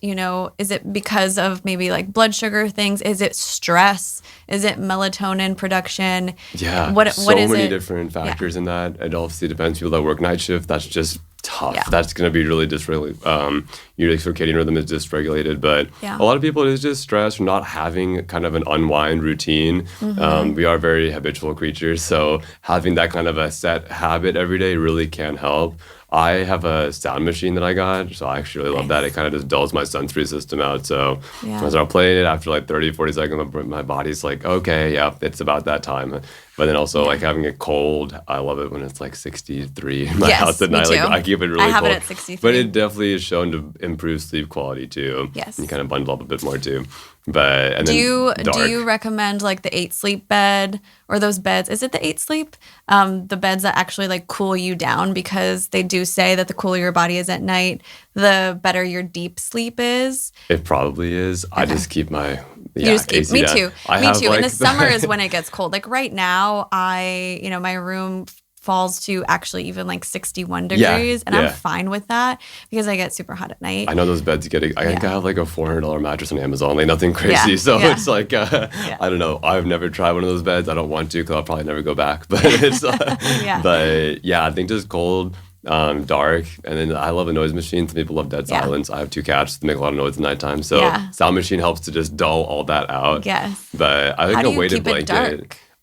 because of maybe like blood sugar things? Is it stress? Is it melatonin production? Yeah, what so is many it? different factors in that. It obviously depends. People that work night shift, that's just tough. That's going to be really your circadian rhythm is dysregulated. But a lot of people, it is just stress, not having kind of an unwind routine. We are very habitual creatures, so having that kind of a set habit every day really can help. I have a sound machine that I got, so I actually really love that. It kind of just dulls my sensory system out. So when I start playing it, after like 30, 40 seconds, my body's like, okay, it's about that time. But then also like having it cold, I love it when it's like 63 in my house at night. Me too. Like I keep it really cold. I have it at 63. But it definitely is shown to improve sleep quality too. Yes. You kind of bundle up a bit more too. But do you recommend like the 8 sleep bed or those beds? Is it the 8 sleep? The beds that actually like cool you down, because they do say that the cooler your body is at night, the better your deep sleep is. It probably is. Okay. I just keep my AC me down. too. Me too. Like, in the summer is when it gets cold. Like right now, my room falls to actually even like 61 degrees, and I'm fine with that because I get super hot at night. I know those beds I think I have like a $400 mattress on Amazon, like nothing crazy. So it's like, I don't know. I've never tried one of those beds. I don't want to because I'll probably never go back. But it's, I think just cold, dark. And then I love a noise machine. Some people love dead silence. I have 2 cats that make a lot of noise at nighttime. So sound machine helps to just dull all that out. Yes. But I think a weighted blanket.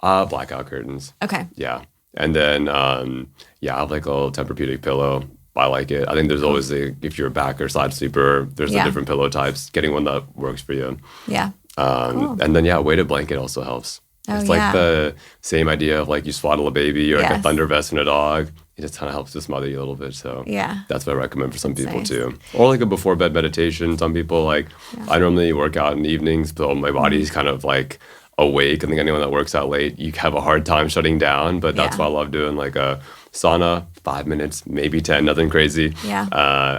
Dark? Blackout curtains. Okay. Yeah. And then, I have like a little Tempur-Pedic pillow. I like it. I think there's always if you're a back or side sleeper, there's the different pillow types. Getting one that works for you. Yeah. Cool. And then, weighted blanket also helps. It's like the same idea of like you swaddle a baby or like a thunder vest in a dog. It just kind of helps to smother you a little bit. So that's what I recommend for some people too. Or like a before bed meditation. Some people I normally work out in the evenings, so my body's kind of like awake. I think anyone that works out late, you have a hard time shutting down, but that's why I love doing like a sauna, 5 minutes, maybe 10, nothing crazy. Yeah.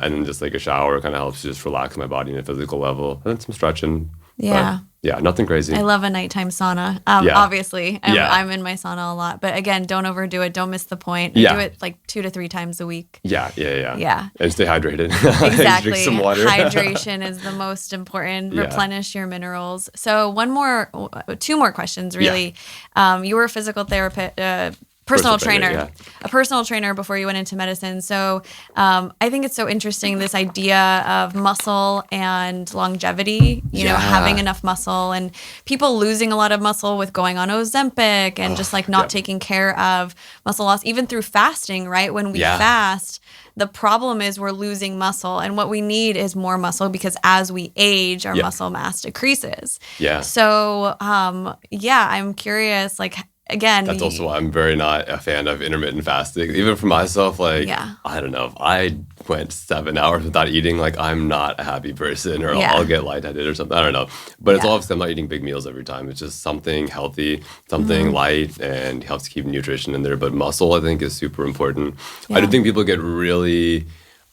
And then just like a shower kind of helps just relax my body in a physical level. And then some stretching. Yeah. But, nothing crazy. I love a nighttime sauna. Obviously, I'm in my sauna a lot. But again, don't overdo it. Don't miss the point. I do it like 2 to 3 times a week. Yeah. And stay hydrated. Exactly. Drink some water. Hydration is the most important. Replenish your minerals. So 2 more questions, really. You were a physical therapist. Personal trainer, a personal trainer before you went into medicine. So I think it's so interesting, this idea of muscle and longevity, you know, having enough muscle and people losing a lot of muscle with going on Ozempic and just like not taking care of muscle loss, even through fasting, right? When we fast, the problem is we're losing muscle, and what we need is more muscle because as we age, our muscle mass decreases. Yeah. So, I'm curious, like, again, that's also why I'm very not a fan of intermittent fasting. Even for myself, like, I don't know, if I went 7 hours without eating, like, I'm not a happy person, or I'll get lightheaded or something. I don't know. But it's obviously I'm not eating big meals every time. It's just something healthy, something light, and helps keep nutrition in there. But muscle, I think, is super important. I do think people get really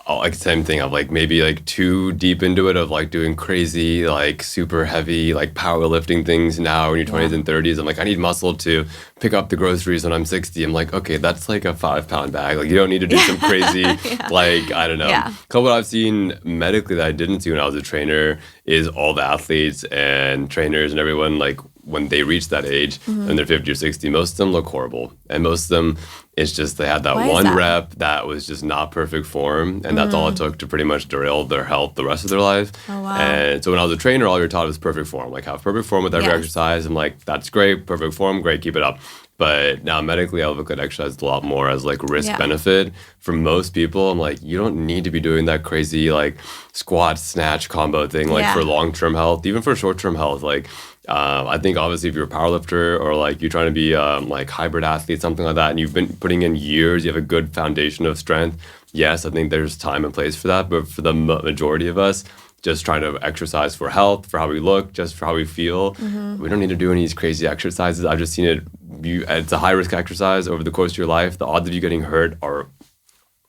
like same thing of like maybe like too deep into it of like doing crazy like super heavy like powerlifting things now in your 20s and 30s. I'm like, I need muscle to pick up the groceries when I'm 60. I'm like, okay, that's like a 5-pound bag. Like you don't need to do some crazy like I don't know. Yeah. What I've seen medically that I didn't see when I was a trainer is all the athletes and trainers and everyone like when they reach that age and they're 50 or 60, most of them look horrible. And most of them, it's just they had that one rep that was just not perfect form. And that's all it took to pretty much derail their health the rest of their life. Oh, wow. And so when I was a trainer, all you're taught was perfect form. Like have perfect form with every exercise. I'm like, that's great. Perfect form. Great. Keep it up. But now medically, I look at exercise a lot more as like risk benefit. For most people, I'm like, you don't need to be doing that crazy like squat snatch combo thing like for long-term health, even for short-term health. Like I think obviously if you're a powerlifter or like you're trying to be like hybrid athlete, something like that, and you've been putting in years, you have a good foundation of strength. Yes, I think there's time and place for that. But for the majority of us, just trying to exercise for health, for how we look, just for how we feel. We don't need to do any of these crazy exercises. I've just seen it. It's a high risk exercise over the course of your life. The odds of you getting hurt are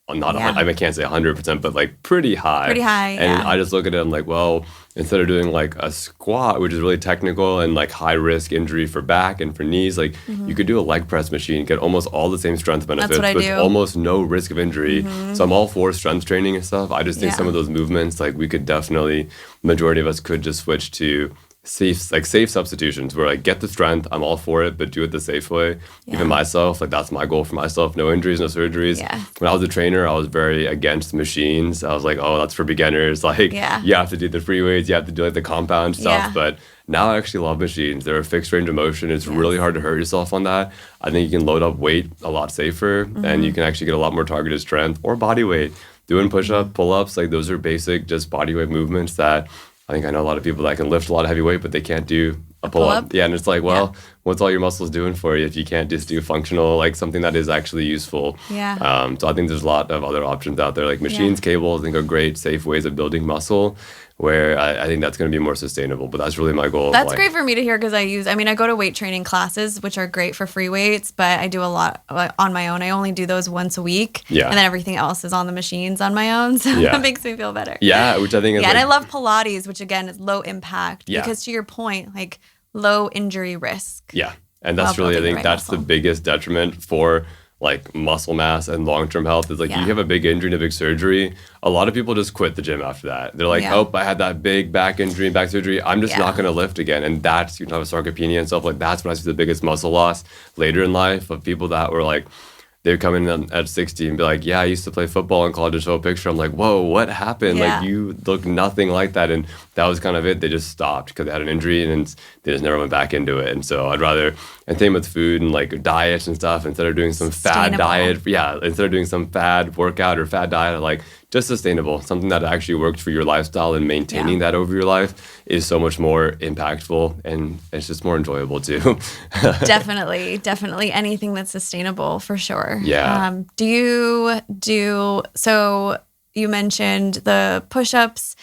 not, I can't say 100%, but like pretty high. Pretty high, And I just look at it, I'm like, well, instead of doing like a squat, which is really technical and like high risk injury for back and for knees, like you could do a leg press machine, get almost all the same strength benefits with almost no risk of injury. So I'm all for strength training and stuff. I just think some of those movements, like we could definitely, majority of us could just switch to safe substitutions where like get the strength, I'm all for it, but do it the safe way. Even myself, like that's my goal for myself, no injuries, no surgeries. When I was a trainer, I was very against machines. I was like, oh, that's for beginners, like you have to do the free weights, you have to do like the compound stuff. But now I actually love machines. They're a fixed range of motion. It's really hard to hurt yourself on that. I think you can load up weight a lot safer and you can actually get a lot more targeted strength or body weight. Doing push-up, pull-ups, like those are basic just body weight movements that I think I know a lot of people that can lift a lot of heavy weight, but they can't do a pull-up. Yeah, and it's like, well, what's all your muscles doing for you if you can't just do functional, like something that is actually useful? So I think there's a lot of other options out there, like machines, cables, I think are great, safe ways of building muscle, where I think that's going to be more sustainable. But that's really my goal. That's great for me to hear because I go to weight training classes, which are great for free weights, but I do a lot on my own. I only do those once a week. And then everything else is on the machines on my own. So that makes me feel better. Yeah, which I think is and I love Pilates, which again is low impact because to your point, like low injury risk. Yeah. And that's really, I think that's the biggest detriment for like muscle mass and long-term health is like you have a big injury and a big surgery. A lot of people just quit the gym after that. They're like, oh, I had that big back injury and back surgery. I'm just not going to lift again. And that's, you know, sarcopenia and stuff like that's when I see the biggest muscle loss later in life of people that were like, they'd come in at 60 and be like, yeah, I used to play football in college, to show a picture. I'm like, whoa, what happened? Like, you look nothing like that. And that was kind of it. They just stopped because they had an injury and they just never went back into it. And so I'd rather, and same with food and like diets and stuff, instead of doing some fad diet, instead of doing some fad workout or fad diet, like just sustainable, something that actually works for your lifestyle and maintaining that over your life is so much more impactful and it's just more enjoyable too. Definitely anything that's sustainable for sure. So you mentioned the push-ups,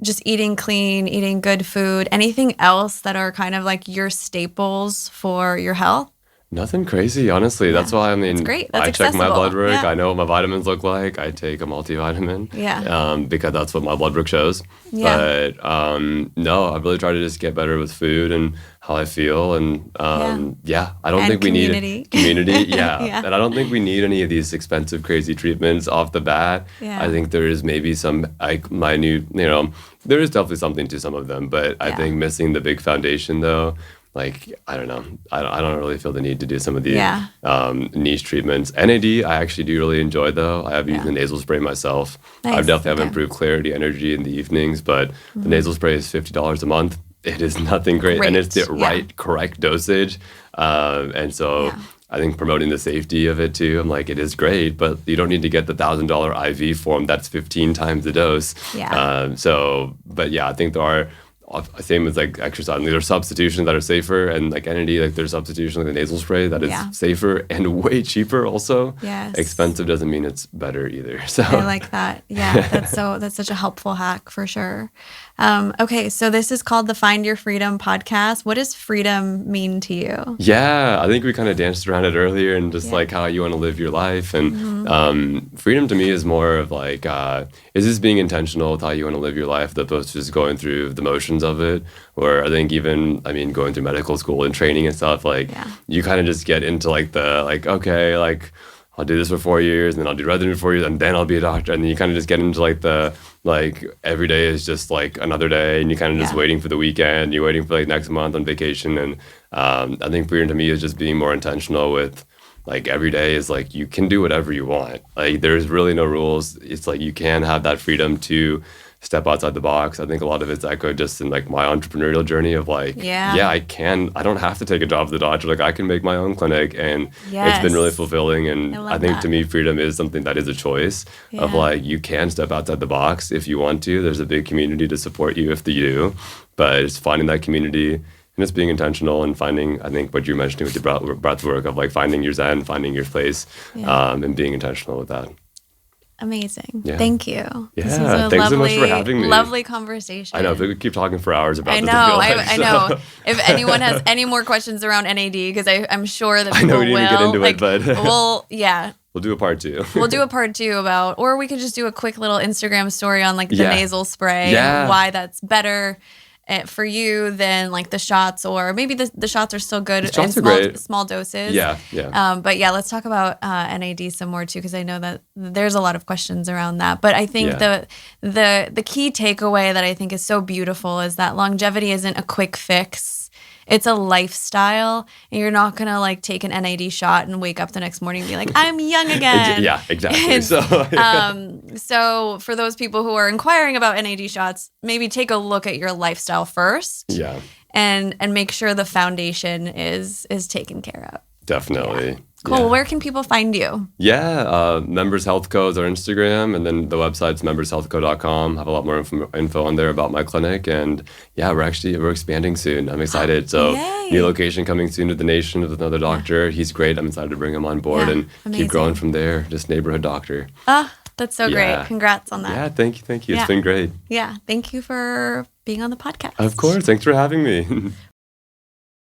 just eating clean, eating good food, anything else that are kind of like your staples for your health? Nothing crazy, honestly. That's why, I mean, that's great. That's check my blood work. Yeah. I know what my vitamins look like. I take a multivitamin because that's what my blood work shows. But no, I really try to just get better with food and how I feel. And I don't think we need community. And I don't think we need any of these expensive, crazy treatments off the bat. I think there is maybe some minute, there is definitely something to some of them. But I think missing the big foundation, though, like, I don't know. I don't really feel the need to do some of the niche treatments. NAD, I actually do really enjoy, though. I have used the nasal spray myself. I definitely have improved clarity, energy in the evenings, but the nasal spray is $50 a month. It is nothing great. And it's the correct dosage. And so I think promoting the safety of it, too, I'm like, it is great, but you don't need to get the $1,000 IV form that's 15 times the dose. But I think there are same as like exercise. Like, there's substitutions that are safer, and like NAD, like there's substitution like the nasal spray that is safer and way cheaper also. Yes. Expensive doesn't mean it's better either. So I like that. Yeah, that's such a helpful hack for sure. Okay, so this is called the Find Your Freedom podcast. What does freedom mean to you? Yeah, I think we kind of danced around it earlier, and just like how you want to live your life. And freedom to me is more of like, is this being intentional with how you want to live your life, as opposed to just going through the motions of it? Or I think even, I mean, going through medical school and training and stuff, like you kind of just get into like the, like, okay, like I'll do this for 4 years, and then I'll do residency for 4 years, and then I'll be a doctor. And then you kind of just get into like the, like every day is just like another day, and you kind of just waiting for the weekend, you're waiting for like next month on vacation. And I think freedom to me is just being more intentional with, like, every day is like you can do whatever you want. Like there's really no rules. It's like you can have that freedom to step outside the box. I think a lot of it's echoed just in like my entrepreneurial journey of like, I don't have to take a job as the doctor. Like I can make my own clinic, and it's been really fulfilling. And I think to me, freedom is something that is a choice of like, you can step outside the box if you want to. There's a big community to support you if you do, but it's finding that community and just being intentional and finding, I think what you're mentioning with your breath work of like finding your zen, finding your place, and being intentional with that. Amazing. Yeah. Thank you. Yeah. This was thanks so much for having me. Lovely conversation. I know. If we could keep talking for hours about this. I know. If anyone has any more questions around NAD, because I'm sure that people will. I know we didn't get into it, but we'll do a part 2. We'll do a part 2 about, or we could just do a quick little Instagram story on like the nasal spray and why that's better for you than like the shots, or maybe the shots are still good in small doses. But let's talk about NAD some more too, because I know that there's a lot of questions around that. But I think the key takeaway that I think is so beautiful is that longevity isn't a quick fix. It's a lifestyle, and you're not gonna like take an NAD shot and wake up the next morning and be like, I'm young again. Yeah, exactly. So for those people who are inquiring about NAD shots, maybe take a look at your lifestyle first. Yeah. And make sure the foundation is taken care of. Definitely. Yeah. Cool. Yeah. Where can people find you? Yeah, Members Health Co is our Instagram, and then the website's membershealthco.com. Have a lot more info on there about my clinic, and we're expanding soon. I'm excited. So new location coming soon to the nation with another doctor. He's great. I'm excited to bring him on board and keep growing from there. Just neighborhood doctor. That's so great. Congrats on that. Yeah, thank you. It's been great. Yeah, thank you for being on the podcast. Of course. Thanks for having me.